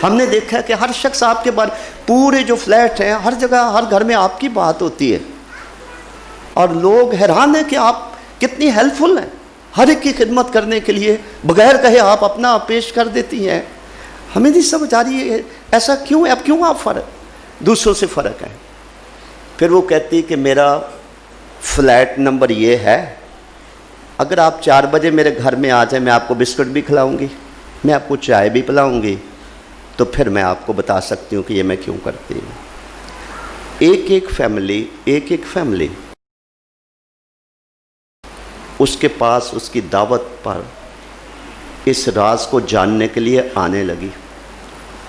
ہم نے دیکھا ہے کہ ہر شخص آپ کے بارے، پورے جو فلیٹ ہیں ہر جگہ ہر گھر میں آپ کی بات ہوتی ہے اور لوگ حیران ہیں کہ آپ کتنی ہیلپ فل ہیں، ہر ایک کی خدمت کرنے کے لیے بغیر کہے آپ اپنا پیش کر دیتی ہیں۔ ہمیں نہیں سمجھ آ رہی ہے ایسا کیوں ہے، اب کیوں آپ دوسروں سے فرق ہے؟ پھر وہ کہتی کہ میرا فلیٹ نمبر یہ ہے، اگر آپ 4 بجے میرے گھر میں آ جائیں میں آپ کو بسکٹ بھی کھلاؤں گی، میں آپ کو چائے بھی پلاؤں گی، تو پھر میں آپ کو بتا سکتی ہوں کہ یہ میں کیوں کرتی ہوں۔ ایک ایک فیملی اس کے پاس اس کی دعوت پر اس راز کو جاننے کے لیے آنے لگی۔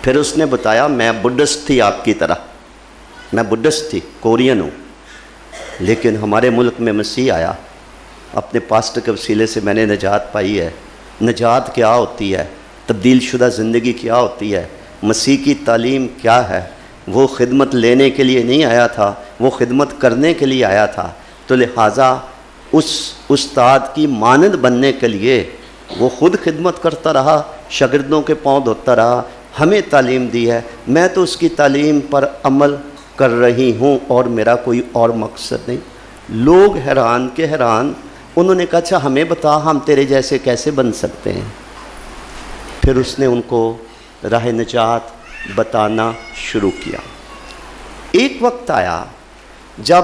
پھر اس نے بتایا میں بدھسٹ تھی، آپ کی طرح میں بدھسٹ تھی، کورین ہوں، لیکن ہمارے ملک میں مسیح آیا، اپنے پاسٹر کے وسیلے سے میں نے نجات پائی ہے۔ نجات کیا ہوتی ہے، تبدیل شدہ زندگی کیا ہوتی ہے، مسیح کی تعلیم کیا ہے۔ وہ خدمت لینے کے لیے نہیں آیا تھا، وہ خدمت کرنے کے لیے آیا تھا۔ تو لہٰذا اس استاد کی مانند بننے کے لیے وہ خود خدمت کرتا رہا، شاگردوں کے پاؤں دھوتا رہا، ہمیں تعلیم دی ہے، میں تو اس کی تعلیم پر عمل کر رہی ہوں اور میرا کوئی اور مقصد نہیں۔ لوگ حیران کے حیران، انہوں نے کہا اچھا ہمیں بتا ہم تیرے جیسے کیسے بن سکتے ہیں؟ پھر اس نے ان کو راہ نجات بتانا شروع کیا۔ ایک وقت آیا جب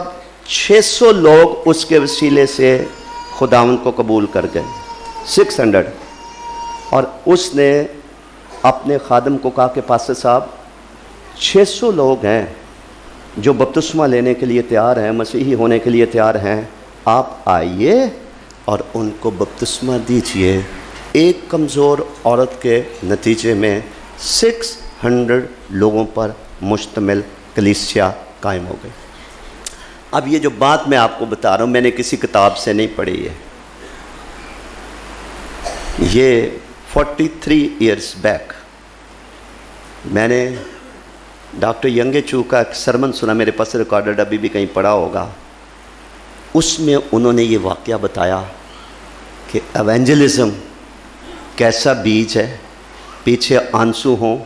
600 لوگ اس کے وسیلے سے خداوند کو قبول کر گئے، 600، اور اس نے اپنے خادم کو کہا کہ پاسٹر صاحب 600 لوگ ہیں جو بپتسمہ لینے کے لیے تیار ہیں، مسیحی ہونے کے لیے تیار ہیں، آپ آئیے اور ان کو بپتسمہ دیجئے۔ ایک کمزور عورت کے نتیجے میں 600 لوگوں پر مشتمل کلیسیا قائم ہو گئی۔ اب یہ جو بات میں آپ کو بتا رہا ہوں میں نے کسی کتاب سے نہیں پڑھی ہے، یہ 43 ایئرز بیک میں نے ڈاکٹر ینگے چو کا ایک سرمن سنا، میرے پاس ریکارڈڈ، ابھی بھی کہیں پڑھا ہوگا۔ اس میں انہوں نے یہ واقعہ بتایا کہ ایونجلزم کیسا بیج ہے، پیچھے آنسو ہوں،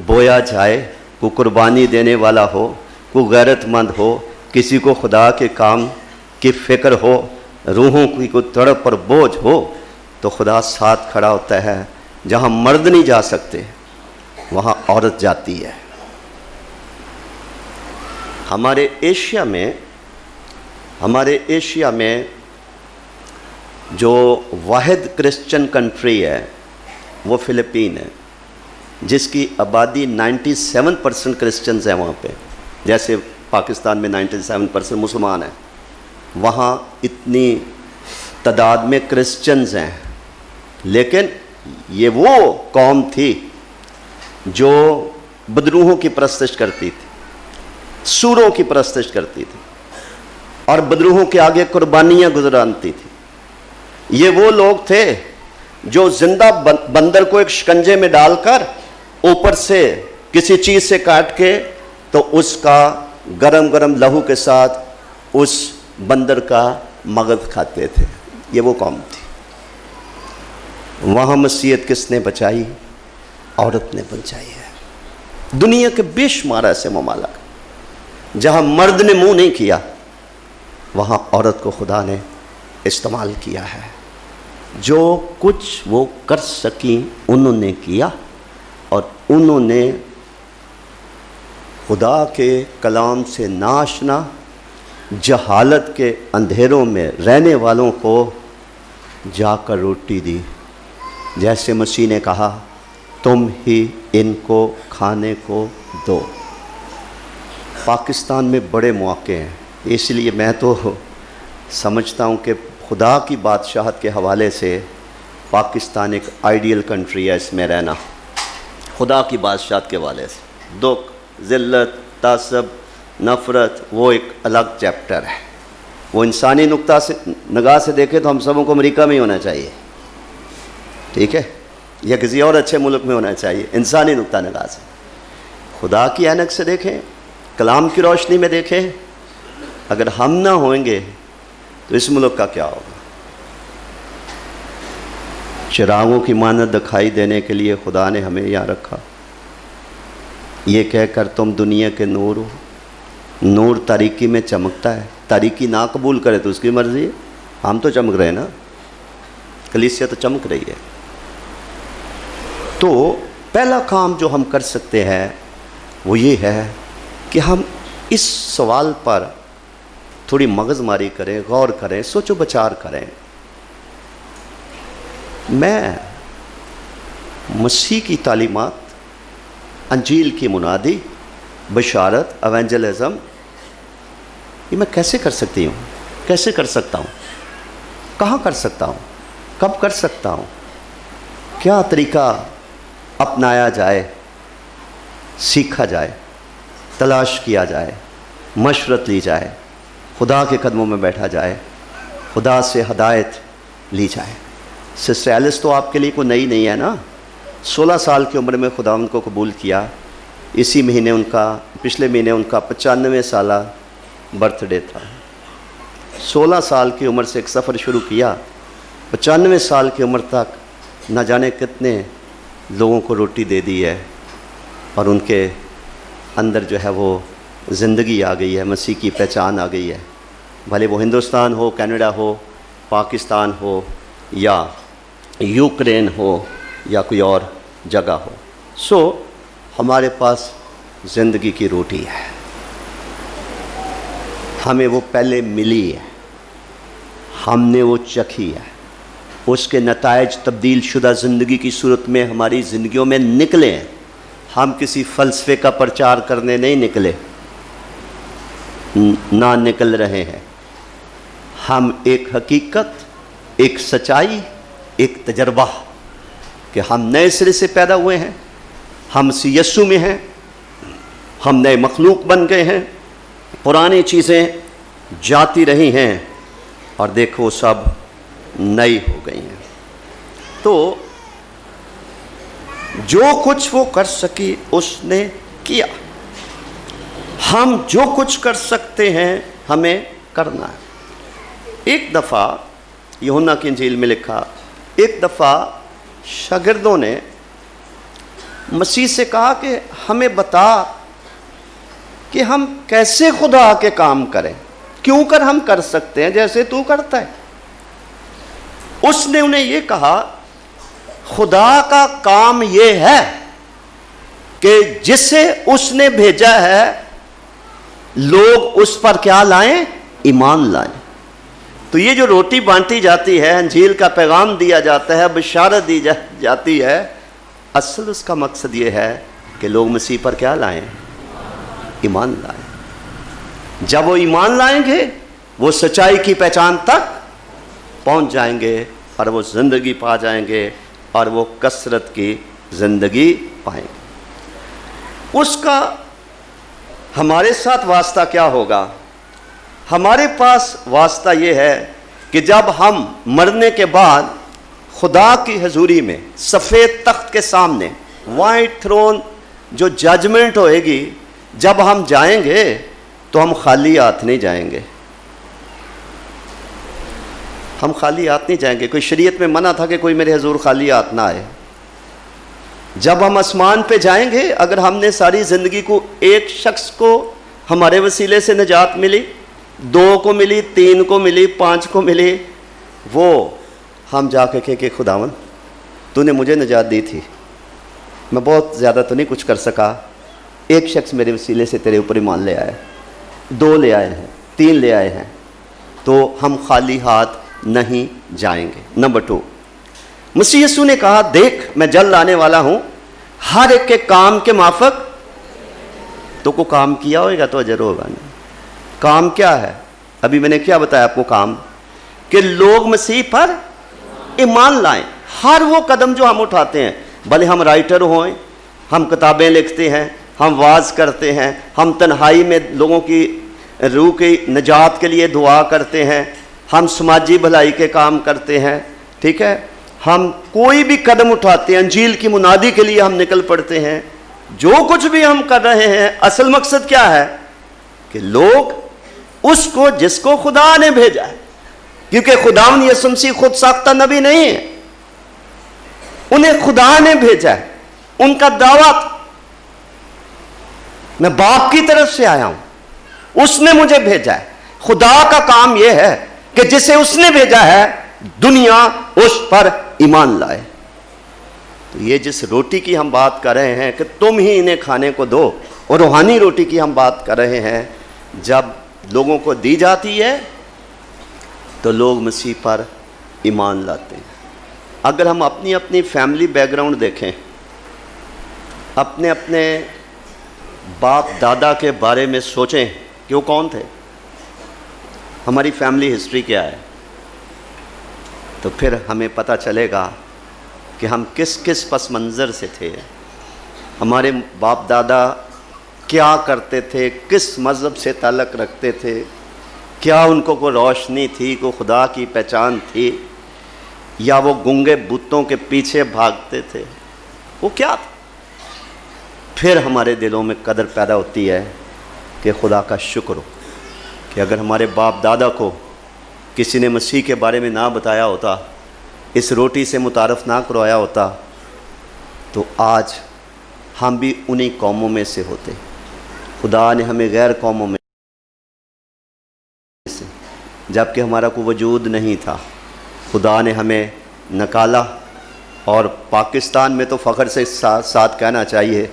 بویا جائے، کوئی قربانی دینے والا ہو، کوئی غیرت مند ہو، کسی کو خدا کے کام کی فکر ہو، روحوں کی کوئی تڑپ اور بوجھ ہو، تو خدا ساتھ کھڑا ہوتا ہے۔ جہاں مرد نہیں جا سکتے وہاں عورت جاتی ہے۔ ہمارے ایشیا میں جو واحد کرسچن کنٹری ہے وہ فلپین ہے، جس کی آبادی 97% کرسچنز ہیں وہاں پہ، جیسے پاکستان میں 97% مسلمان ہیں، وہاں اتنی تعداد میں کرسچنز ہیں، لیکن یہ وہ قوم تھی جو بدروحوں کی پرستش کرتی تھی، سوروں کی پرستش کرتی تھی، اور بدروحوں کے آگے قربانیاں گزرانتی تھی۔ یہ وہ لوگ تھے جو زندہ بندر کو ایک شکنجے میں ڈال کر اوپر سے کسی چیز سے کاٹ کے تو اس کا گرم گرم لہو کے ساتھ اس بندر کا مغز کھاتے تھے۔ یہ وہ قوم تھی۔ وہاں مسیحیت کس نے بچائی؟ عورت نے بچائی ہے۔ دنیا کے بے شمار ایسے ممالک جہاں مرد نے منہ نہیں کیا، وہاں عورت کو خدا نے استعمال کیا ہے۔ جو کچھ وہ کر سکیں انہوں نے کیا، اور انہوں نے خدا کے کلام سے ناشنا جہالت کے اندھیروں میں رہنے والوں کو جا کر روٹی دی۔ جیسے مسیح نے کہا تم ہی ان کو کھانے کو دو۔ پاکستان میں بڑے مواقع ہیں، اس لیے میں تو سمجھتا ہوں کہ خدا کی بادشاہت کے حوالے سے پاکستان ایک آئیڈیل کنٹری ہے اس میں رہنا۔ خدا کی بادشاہت کے حوالے سے دکھ، ذلت، تعصب، نفرت وہ ایک الگ چیپٹر ہے۔ وہ انسانی نقطہ سے نگاہ سے دیکھے تو ہم سبوں کو امریکہ میں ہی ہونا چاہیے، ٹھیک ہے، یا کسی اور اچھے ملک میں ہونا چاہیے انسانی نقطہ نگاہ سے۔ خدا کی عینک سے دیکھیں، کلام کی روشنی میں دیکھیں، اگر ہم نہ ہوئیں گے تو اس ملک کا کیا ہوگا؟ چراغوں کی مانند دکھائی دینے کے لیے خدا نے ہمیں یہاں رکھا، یہ کہہ کر تم دنیا کے نور ہو۔ نور تاریکی میں چمکتا ہے، تاریکی نہ قبول کرے تو اس کی مرضی ہے، ہم تو چمک رہے ہیں نا، کلیسیا تو چمک رہی ہے۔ تو پہلا کام جو ہم کر سکتے ہیں وہ یہ ہے کہ ہم اس سوال پر تھوڑی مغز ماری کریں، غور کریں، سوچ و بچار کریں۔ میں مسیح کی تعلیمات، انجیل کی منادی، بشارت، ایونجلزم، یہ میں کیسے کر سکتی ہوں؟ کیسے کر سکتا ہوں؟ کہاں کر سکتا ہوں؟ کب کر سکتا ہوں؟ کیا طریقہ اپنایا جائے، سیکھا جائے، تلاش کیا جائے، مشورت لی جائے، خدا کے قدموں میں بیٹھا جائے، خدا سے ہدایت لی جائے۔ سسٹر ایلس تو آپ کے لیے کوئی نئی نہیں ہے نا، 16 سال کی عمر میں خداوند کو قبول کیا۔ اسی مہینے پچھلے مہینے ان کا 95 سالہ برتھ ڈے تھا۔ 16 سال کی عمر سے ایک سفر شروع کیا، 95 سال کی عمر تک نہ جانے کتنے لوگوں کو روٹی دے دی ہے، اور ان کے اندر جو ہے وہ زندگی آ گئی ہے، مسیح کی پہچان آ گئی ہے، بھلے وہ ہندوستان ہو، کینیڈا ہو، پاکستان ہو، یا یوکرین ہو، یا کوئی اور جگہ ہو۔ سو ہمارے پاس زندگی کی روٹی ہے، ہمیں وہ پہلے ملی ہے، ہم نے وہ چکھی ہے، اس کے نتائج تبدیل شدہ زندگی کی صورت میں ہماری زندگیوں میں نکلے ہیں۔ ہم کسی فلسفے کا پرچار کرنے نہیں نکلے، نہ نکل رہے ہیں، ہم ایک حقیقت، ایک سچائی، ایک تجربہ کہ ہم نئے سرے سے پیدا ہوئے ہیں، ہم مسیح یسوع میں ہیں، ہم نئے مخلوق بن گئے ہیں، پرانی چیزیں جاتی رہی ہیں اور دیکھو سب نئی ہو گئی ہیں۔ تو جو کچھ وہ کر سکی اس نے کیا، ہم جو کچھ کر سکتے ہیں ہمیں کرنا ہے۔ ایک دفعہ یوحنا کی انجیل میں لکھا، ایک دفعہ شاگردوں نے مسیح سے کہا کہ ہمیں بتا کہ ہم کیسے خدا کے کام کریں، کیوں کر ہم کر سکتے ہیں جیسے تو کرتا ہے۔ اس نے انہیں یہ کہا، خدا کا کام یہ ہے کہ جسے اس نے بھیجا ہے لوگ اس پر کیا لائیں؟ ایمان لائیں۔ تو یہ جو روٹی بانٹی جاتی ہے، انجیل کا پیغام دیا جاتا ہے، بشارت دی جاتی ہے، اصل اس کا مقصد یہ ہے کہ لوگ مسیح پر کیا لائیں؟ ایمان لائیں۔ جب وہ ایمان لائیں گے وہ سچائی کی پہچان تک پہنچ جائیں گے اور وہ زندگی پا جائیں گے اور وہ کثرت کی زندگی پائیں گے۔ اس کا ہمارے ساتھ واسطہ کیا ہوگا؟ ہمارے پاس واسطہ یہ ہے کہ جب ہم مرنے کے بعد خدا کی حضوری میں سفید تخت کے سامنے وائٹ تھرون جو ججمنٹ ہوئے گی، جب ہم جائیں گے تو ہم خالی ہاتھ نہیں جائیں گے، ہم خالی ہاتھ نہیں جائیں گے۔ کوئی شریعت میں منع تھا کہ کوئی میرے حضور خالی ہاتھ نہ آئے۔ جب ہم آسمان پہ جائیں گے، اگر ہم نے ساری زندگی کو، ایک شخص کو ہمارے وسیلے سے نجات ملی، 2 کو ملی، 3 کو ملی، 5 کو ملی، وہ ہم جا کے کہیں کہ خداوند تو نے مجھے نجات دی تھی، میں بہت زیادہ تو نہیں کچھ کر سکا، ایک شخص میرے وسیلے سے تیرے اوپر ایمان لے آئے، 2 لے آئے ہیں، 3 لے آئے ہیں، تو ہم خالی ہاتھ نہیں جائیں گے۔ نمبر 2، مسیح یسوع نے کہا، دیکھ میں جلد آنے والا ہوں، ہر ایک کے کام کے موافق۔ تو کو کام کیا ہوگا تو اجر ہوگا نہیں۔ کام کیا ہے؟ ابھی میں نے کیا بتایا آپ کو کام؟ کہ لوگ مسیح پر ایمان لائیں۔ ہر وہ قدم جو ہم اٹھاتے ہیں، بھلے ہم رائٹر ہوئیں، ہم کتابیں لکھتے ہیں، ہم واعظ کرتے ہیں، ہم تنہائی میں لوگوں کی روح کی نجات کے لیے دعا کرتے ہیں، ہم سماجی بھلائی کے کام کرتے ہیں، ٹھیک ہے، ہم کوئی بھی قدم اٹھاتے ہیں، انجیل کی منادی کے لیے ہم نکل پڑتے ہیں، جو کچھ بھی ہم کر رہے ہیں، اصل مقصد کیا ہے؟ کہ لوگ اس کو جس کو خدا نے بھیجا ہے، کیونکہ خداوند یسوع مسیح خود ساختہ نبی نہیں ہے، انہیں خدا نے بھیجا ہے۔ ان کا دعویٰ، میں باپ کی طرف سے آیا ہوں، اس نے مجھے بھیجا ہے۔ خدا کا کام یہ ہے کہ جسے اس نے بھیجا ہے دنیا اس پر ایمان لائے۔ تو یہ جس روٹی کی ہم بات کر رہے ہیں کہ تم ہی انہیں کھانے کو دو، اور روحانی روٹی کی ہم بات کر رہے ہیں، جب لوگوں کو دی جاتی ہے تو لوگ مسیح پر ایمان لاتے ہیں۔ اگر ہم اپنی اپنی فیملی بیک گراؤنڈ دیکھیں، اپنے اپنے باپ دادا کے بارے میں سوچیں کہ وہ کون تھے، ہماری فیملی ہسٹری کیا ہے، تو پھر ہمیں پتہ چلے گا کہ ہم کس کس پس منظر سے تھے، ہمارے باپ دادا کیا کرتے تھے، کس مذہب سے تعلق رکھتے تھے، کیا ان کو کوئی روشنی تھی، کوئی خدا کی پہچان تھی، یا وہ گنگے بتوں کے پیچھے بھاگتے تھے، وہ کیا تھا؟ پھر ہمارے دلوں میں قدر پیدا ہوتی ہے کہ خدا کا شکر ہو کہ اگر ہمارے باپ دادا کو کسی نے مسیح کے بارے میں نہ بتایا ہوتا، اس روٹی سے متعارف نہ کروایا ہوتا، تو آج ہم بھی انہی قوموں میں سے ہوتے۔ خدا نے ہمیں غیر قوموں میں سے، جبکہ ہمارا کوئی وجود نہیں تھا، خدا نے ہمیں نکالا۔ اور پاکستان میں تو فخر سے ساتھ کہنا چاہیے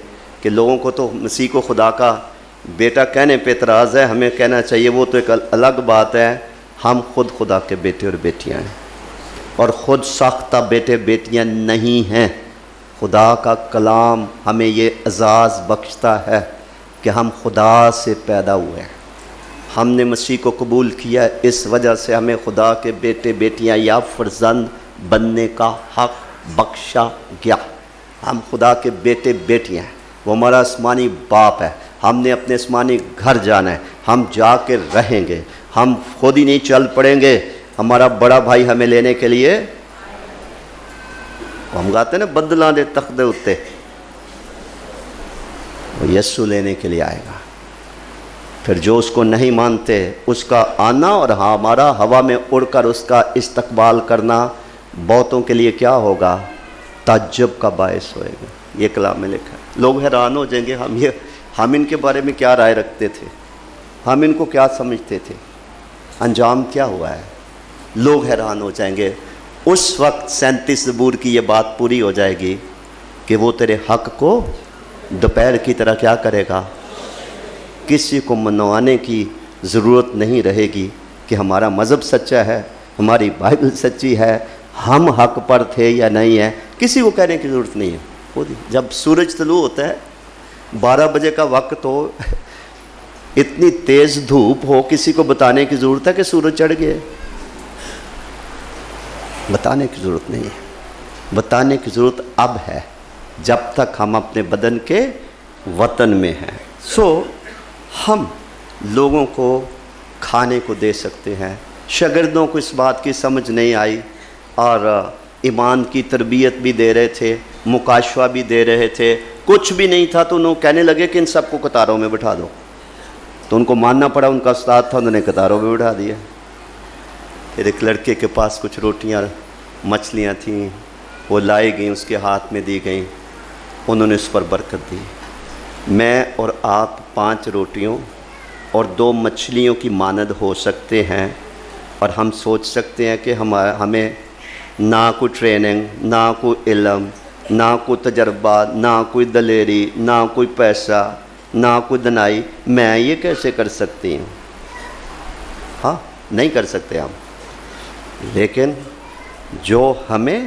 کہ لوگوں کو تو مسیح کو خدا کا بیٹا کہنے پہ اعتراض ہے، ہمیں کہنا چاہیے وہ تو ایک الگ بات ہے، ہم خود خدا کے بیٹے اور بیٹیاں ہیں، اور خود ساختہ بیٹے بیٹیاں نہیں ہیں۔ خدا کا کلام ہمیں یہ اعزاز بخشتا ہے کہ ہم خدا سے پیدا ہوئے ہیں، ہم نے مسیح کو قبول کیا، اس وجہ سے ہمیں خدا کے بیٹے بیٹیاں یا فرزند بننے کا حق بخشا گیا۔ ہم خدا کے بیٹے بیٹیاں ہیں، وہ ہمارا آسمانی باپ ہے، ہم نے اپنے آسمانی گھر جانا ہے، ہم جا کے رہیں گے، ہم خود ہی نہیں چل پڑیں گے، ہمارا بڑا بھائی ہمیں لینے کے لیے، ہم گاتے ہیں نا بدلاں دے تخت دے اتے، وہ یسوع لینے کے لیے آئے گا۔ پھر جو اس کو نہیں مانتے، اس کا آنا اور ہمارا ہوا میں اڑ کر اس کا استقبال کرنا بہتوں کے لیے کیا ہوگا؟ تعجب کا باعث ہوئے گا۔ یہ کلام میں لکھا ہے۔ لوگ حیران ہو جائیں گے، ہم ان کے بارے میں کیا رائے رکھتے تھے، ہم ان کو کیا سمجھتے تھے، انجام کیا ہوا ہے۔ لوگ حیران ہو جائیں گے۔ اس وقت 37 زبور کی یہ بات پوری ہو جائے گی کہ وہ تیرے حق کو دوپہر کی طرح کیا کرے گا۔ کسی کو منوانے کی ضرورت نہیں رہے گی کہ ہمارا مذہب سچا ہے، ہماری بائبل سچی ہے، ہم حق پر تھے یا نہیں ہے، کسی کو کہنے کی ضرورت نہیں ہے۔ خود جب سورج طلوع ہوتا ہے 12 بجے کا وقت ہو، اتنی تیز دھوپ ہو، کسی کو بتانے کی ضرورت ہے کہ سورج چڑھ گیا؟ بتانے کی ضرورت نہیں ہے۔ بتانے کی ضرورت اب ہے، جب تک ہم اپنے بدن کے وطن میں ہیں۔ ہم لوگوں کو کھانے کو دے سکتے ہیں۔ شاگردوں کو اس بات کی سمجھ نہیں آئی، اور ایمان کی تربیت بھی دے رہے تھے، مکاشفہ بھی دے رہے تھے، کچھ بھی نہیں تھا تو انہوں کہنے لگے کہ ان سب کو قطاروں میں بٹھا دو، تو ان کو ماننا پڑا، ان کا استاد تھا، انہوں نے قطاروں میں بٹھا دیا۔ پھر ایک لڑکے کے پاس کچھ روٹیاں مچھلیاں تھیں، وہ لائی گئیں، اس کے ہاتھ میں دی گئیں، انہوں نے اس پر برکت دی۔ میں اور آپ 5 روٹیوں اور 2 مچھلیوں کی مانند ہو سکتے ہیں، اور ہم سوچ سکتے ہیں کہ ہمیں نہ کوئی ٹریننگ، نہ کوئی علم، نہ کوئی تجربہ، نہ کوئی دلیری، نہ کوئی پیسہ، نہ کوئی دنائی، میں یہ کیسے کر سکتی ہوں؟ ہاں، نہیں کر سکتے ہم، لیکن جو ہمیں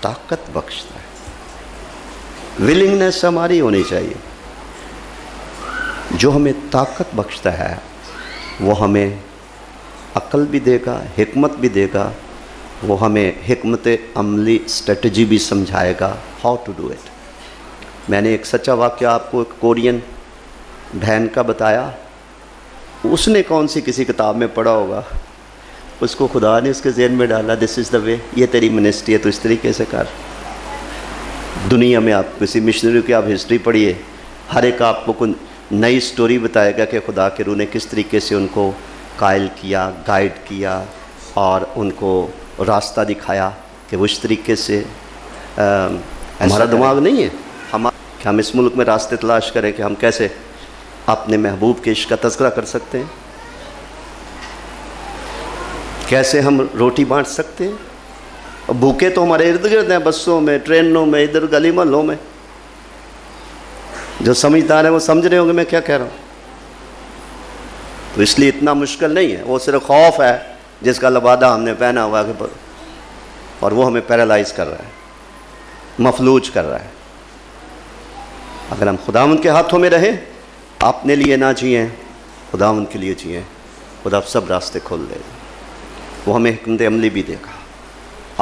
طاقت بخشتا ہے، ولنگنس ہماری ہونی چاہیے۔ جو ہمیں طاقت بخشتا ہے وہ ہمیں عقل بھی دے گا، حکمت بھی دے گا، وہ ہمیں حکمت عملی اسٹریٹجی بھی سمجھائے گا، ہاؤ ٹو ڈو اٹ۔ میں نے ایک سچا واقعہ آپ کو ایک کورین بہن کا بتایا، اس نے کون سی کسی کتاب میں پڑھا ہوگا، اس کو خدا نے اس کے ذہن میں ڈالا، دس از دا وے، یہ تیری منسٹری ہے تو اس طریقے سے کر۔ دنیا میں آپ کسی مشنری کی آپ ہسٹری پڑھیے، ہر ایک آپ کو کوئی نئی سٹوری بتائے گا کہ خدا کے روح نے کس طریقے سے ان کو قائل کیا، گائیڈ کیا، اور ان کو راستہ دکھایا کہ وہ اس طریقے سے ہمارا دماغ نہیں ہے کہ ہم اس ملک میں راستے تلاش کریں کہ ہم کیسے اپنے محبوب کے عشق کا تذکرہ کر سکتے ہیں، کیسے ہم روٹی بانٹ سکتے ہیں۔ بھوکے تو ہمارے ارد گرد ہیں، بسوں میں، ٹرینوں میں، ادھر گلی محلوں میں۔ جو سمجھدار ہیں وہ سمجھ رہے ہوں گے میں کیا کہہ رہا ہوں۔ تو اس لیے اتنا مشکل نہیں ہے، وہ صرف خوف ہے جس کا لبادہ ہم نے پہنا ہوا ہے، اور وہ ہمیں پیرالائز کر رہا ہے، مفلوج کر رہا ہے۔ اگر ہم خداوند کے ہاتھوں میں رہیں، اپنے لیے نہ جئیں، خداوند کے لیے جئیں، خدا سب راستے کھول دے گا، وہ ہمیں حکمت عملی بھی دے گا۔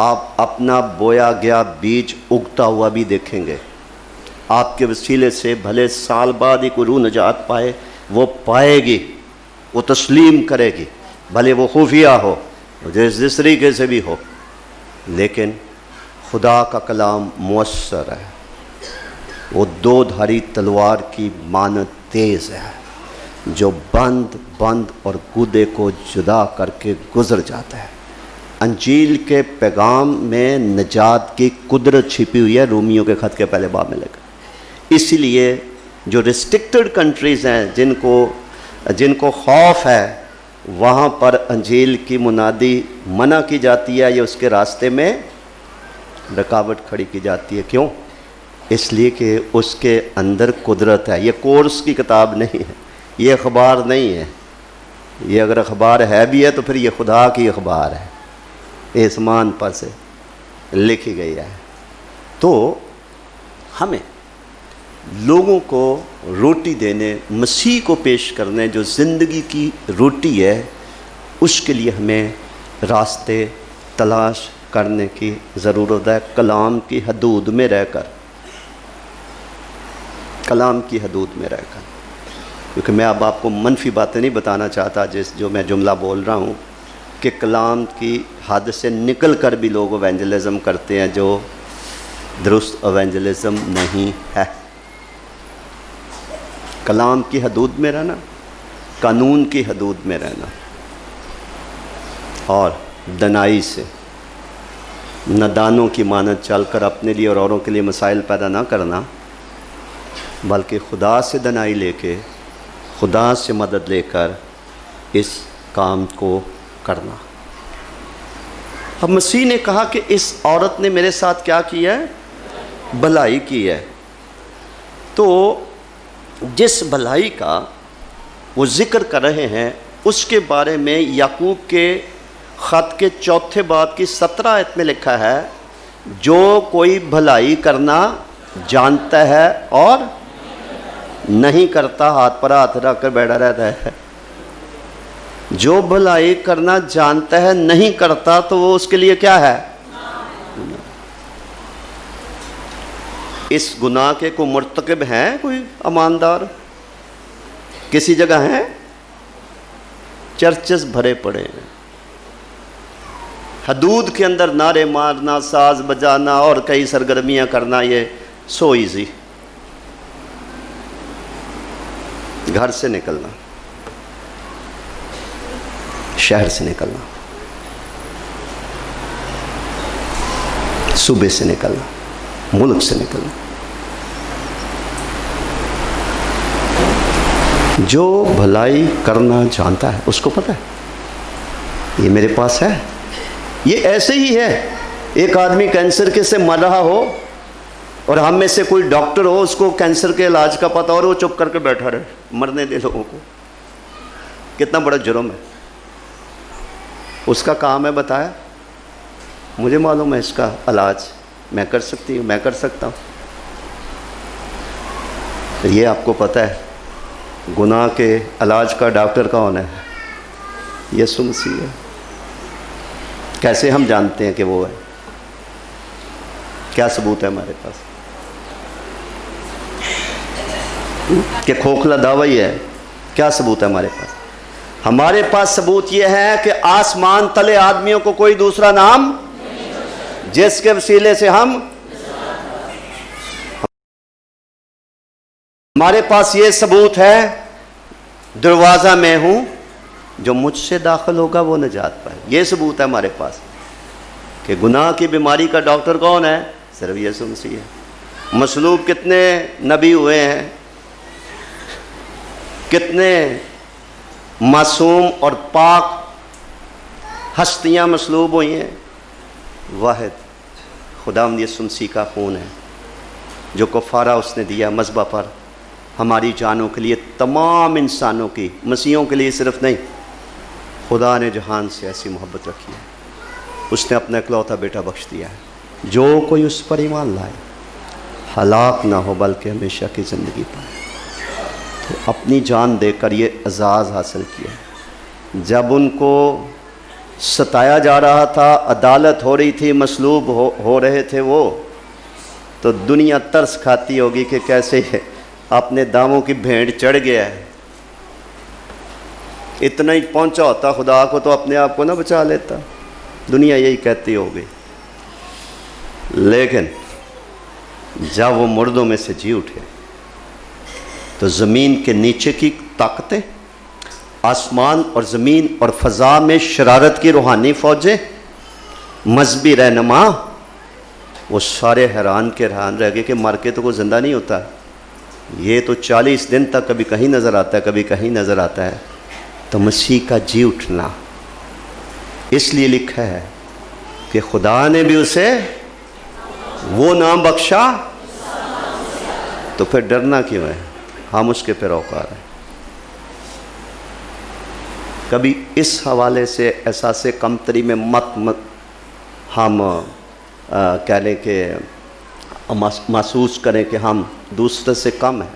آپ اپنا بویا گیا بیج اگتا ہوا بھی دیکھیں گے، آپ کے وسیلے سے بھلے سال بعد ہی کوئی روح نجات پائے، وہ پائے گی، وہ تسلیم کرے گی، بھلے وہ خفیہ ہو، جس طریقے سے بھی ہو، لیکن خدا کا کلام مؤثر ہے، وہ 2 دھاری تلوار کی مانند تیز ہے، جو بند اور گودے کو جدا کر کے گزر جاتا ہے۔ انجیل کے پیغام میں نجات کی قدرت چھپی ہوئی ہے، رومیوں کے خط کے پہلے باب میں لکھا۔ اسی لیے جو ریسٹرکٹڈ کنٹریز ہیں، جن کو خوف ہے، وہاں پر انجیل کی منادی منع کی جاتی ہے یا اس کے راستے میں رکاوٹ کھڑی کی جاتی ہے۔ کیوں؟ اس لیے کہ اس کے اندر قدرت ہے۔ یہ کورس کی کتاب نہیں ہے، یہ اخبار نہیں ہے۔ یہ اگر اخبار ہے بھی ہے تو پھر یہ خدا کی اخبار ہے، آسمان پر سے لکھی گئی ہے۔ تو ہمیں لوگوں کو روٹی دینے، مسیح کو پیش کرنے، جو زندگی کی روٹی ہے، اس کے لیے ہمیں راستے تلاش کرنے کی ضرورت ہے، کلام کی حدود میں رہ کر، کلام کی حدود میں رہ کر۔ کیونکہ میں اب آپ کو منفی باتیں نہیں بتانا چاہتا، جو میں جملہ بول رہا ہوں کہ کلام کی حد سے نکل کر بھی لوگ ایونجلزم کرتے ہیں، جو درست ایونجلزم نہیں ہے۔ کلام کی حدود میں رہنا، قانون کی حدود میں رہنا، اور دنائی سے، نادانوں کی مانند چل کر اپنے لیے اور اوروں کے لیے مسائل پیدا نہ کرنا، بلکہ خدا سے دنائی لے کے، خدا سے مدد لے کر اس کام کو کرنا۔ اب مسیح نے کہا کہ اس عورت نے میرے ساتھ کیا کیا ہے؟ بھلائی کی ہے۔ تو جس بھلائی کا وہ ذکر کر رہے ہیں، اس کے بارے میں یعقوب کے خط کے 4 باب کی 17 آیت میں لکھا ہے، جو کوئی بھلائی کرنا جانتا ہے اور نہیں کرتا، ہاتھ پر ہاتھ رکھ کر بیٹھا رہتا ہے۔ جو بھلائی کرنا جانتا ہے نہیں کرتا تو وہ اس کے لیے کیا ہے؟ اس گناہ کے کوئی مرتکب ہیں، کوئی ایماندار کسی جگہ ہیں؟ چرچز بھرے پڑے ہیں، حدود کے اندر نعرے مارنا، ساز بجانا اور کئی سرگرمیاں کرنا، یہ سو ایزی۔ گھر سے نکلنا، شہر سے نکلنا، صوبے سے نکلنا، ملک سے نکلنا، جو بھلائی کرنا جانتا ہے اس کو پتہ ہے یہ میرے پاس ہے۔ یہ ایسے ہی ہے، ایک آدمی کینسر کے سے مر رہا ہو اور ہم میں سے کوئی ڈاکٹر ہو، اس کو کینسر کے علاج کا پتہ اور وہ چپ کر کے بیٹھا رہے، مرنے دے لوگوں کو، کتنا بڑا جرم ہے۔ اس کا کام ہے بتایا، مجھے معلوم ہے اس کا علاج میں کر سکتی ہوں، میں کر سکتا ہوں۔ یہ آپ کو پتہ ہے گناہ کے علاج کا ڈاکٹر کون ہے؟ یسوع مسیح ہے۔ کیسے ہم جانتے ہیں کہ وہ ہے؟ کیا ثبوت ہے ہمارے پاس کہ کھوکھلا دعوی ہے؟ کیا ثبوت ہے ہمارے پاس؟ ہمارے پاس ثبوت یہ ہے کہ آسمان تلے آدمیوں کو کوئی دوسرا نام جس کے وسیلے سے ہمارے پاس یہ ثبوت ہے، دروازہ میں ہوں، جو مجھ سے داخل ہوگا وہ نجات پائے۔ یہ ثبوت ہے ہمارے پاس کہ گناہ کی بیماری کا ڈاکٹر کون ہے؟ صرف یسوع مسیح ہے۔ مصلوب کتنے نبی ہوئے ہیں، کتنے معصوم اور پاک ہستیاں مصلوب ہوئی ہیں، واحد خداوند یسوع مسیح کا خون ہے جو کفارہ اس نے دیا مذبح پر ہماری جانوں کے لیے، تمام انسانوں کی، مسیحوں کے لیے صرف نہیں۔ خدا نے جہان سے ایسی محبت رکھی ہے، اس نے اپنا اکلوتا بیٹا بخش دیا ہے، جو کوئی اس پر ایمان لائے ہلاک نہ ہو بلکہ ہمیشہ کی زندگی پائے۔ تو اپنی جان دے کر یہ اعزاز حاصل کیا۔ جب ان کو ستایا جا رہا تھا، عدالت ہو رہی تھی، مصلوب ہو رہے تھے وہ، تو دنیا ترس کھاتی ہوگی کہ کیسے اپنے داموں کی بھیڑ چڑھ گیا ہے۔ اتنا ہی پہنچا ہوتا خدا کو تو اپنے آپ کو نہ بچا لیتا، دنیا یہی کہتی ہوگی۔ لیکن جب وہ مردوں میں سے جی اٹھے تو زمین کے نیچے کی طاقتیں، آسمان اور زمین اور فضا میں شرارت کی روحانی فوجیں، مذہبی رہنما، وہ سارے حیران رہ گئے کہ مر کے تو کوئی زندہ نہیں ہوتا، یہ تو 40 دن تک کبھی کہیں نظر آتا ہے کبھی کہیں نظر آتا ہے۔ تو مسیح کا جی اٹھنا، اس لیے لکھا ہے کہ خدا نے بھی اسے وہ نام بخشا، تو پھر ڈرنا کیوں ہے؟ ہم اس کے پیروکار ہیں۔ کبھی اس حوالے سے احساس کمتری میں مت ہم کہہ لیں کہ محسوس کریں کہ ہم دوسرے سے کم ہیں۔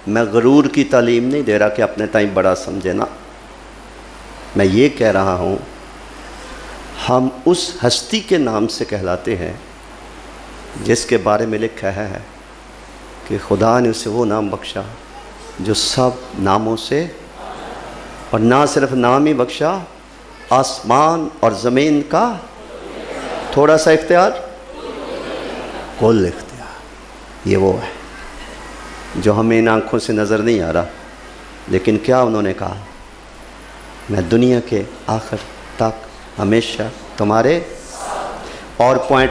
میں غرور کی تعلیم نہیں دے رہا کہ اپنے تائیں بڑا سمجھے نا، میں یہ کہہ رہا ہوں ہم اس ہستی کے نام سے کہلاتے ہیں جس کے بارے میں لکھا ہے کہ خدا نے اسے وہ نام بخشا جو سب ناموں سے، اور نہ صرف نام ہی بخشا، آسمان اور زمین کا تھوڑا سا اختیار، کل اختیار۔ یہ وہ ہے جو ہمیں ان آنکھوں سے نظر نہیں آ رہا، لیکن کیا انہوں نے کہا؟ میں دنیا کے آخر تک ہمیشہ تمہارے، اور پوائنٹ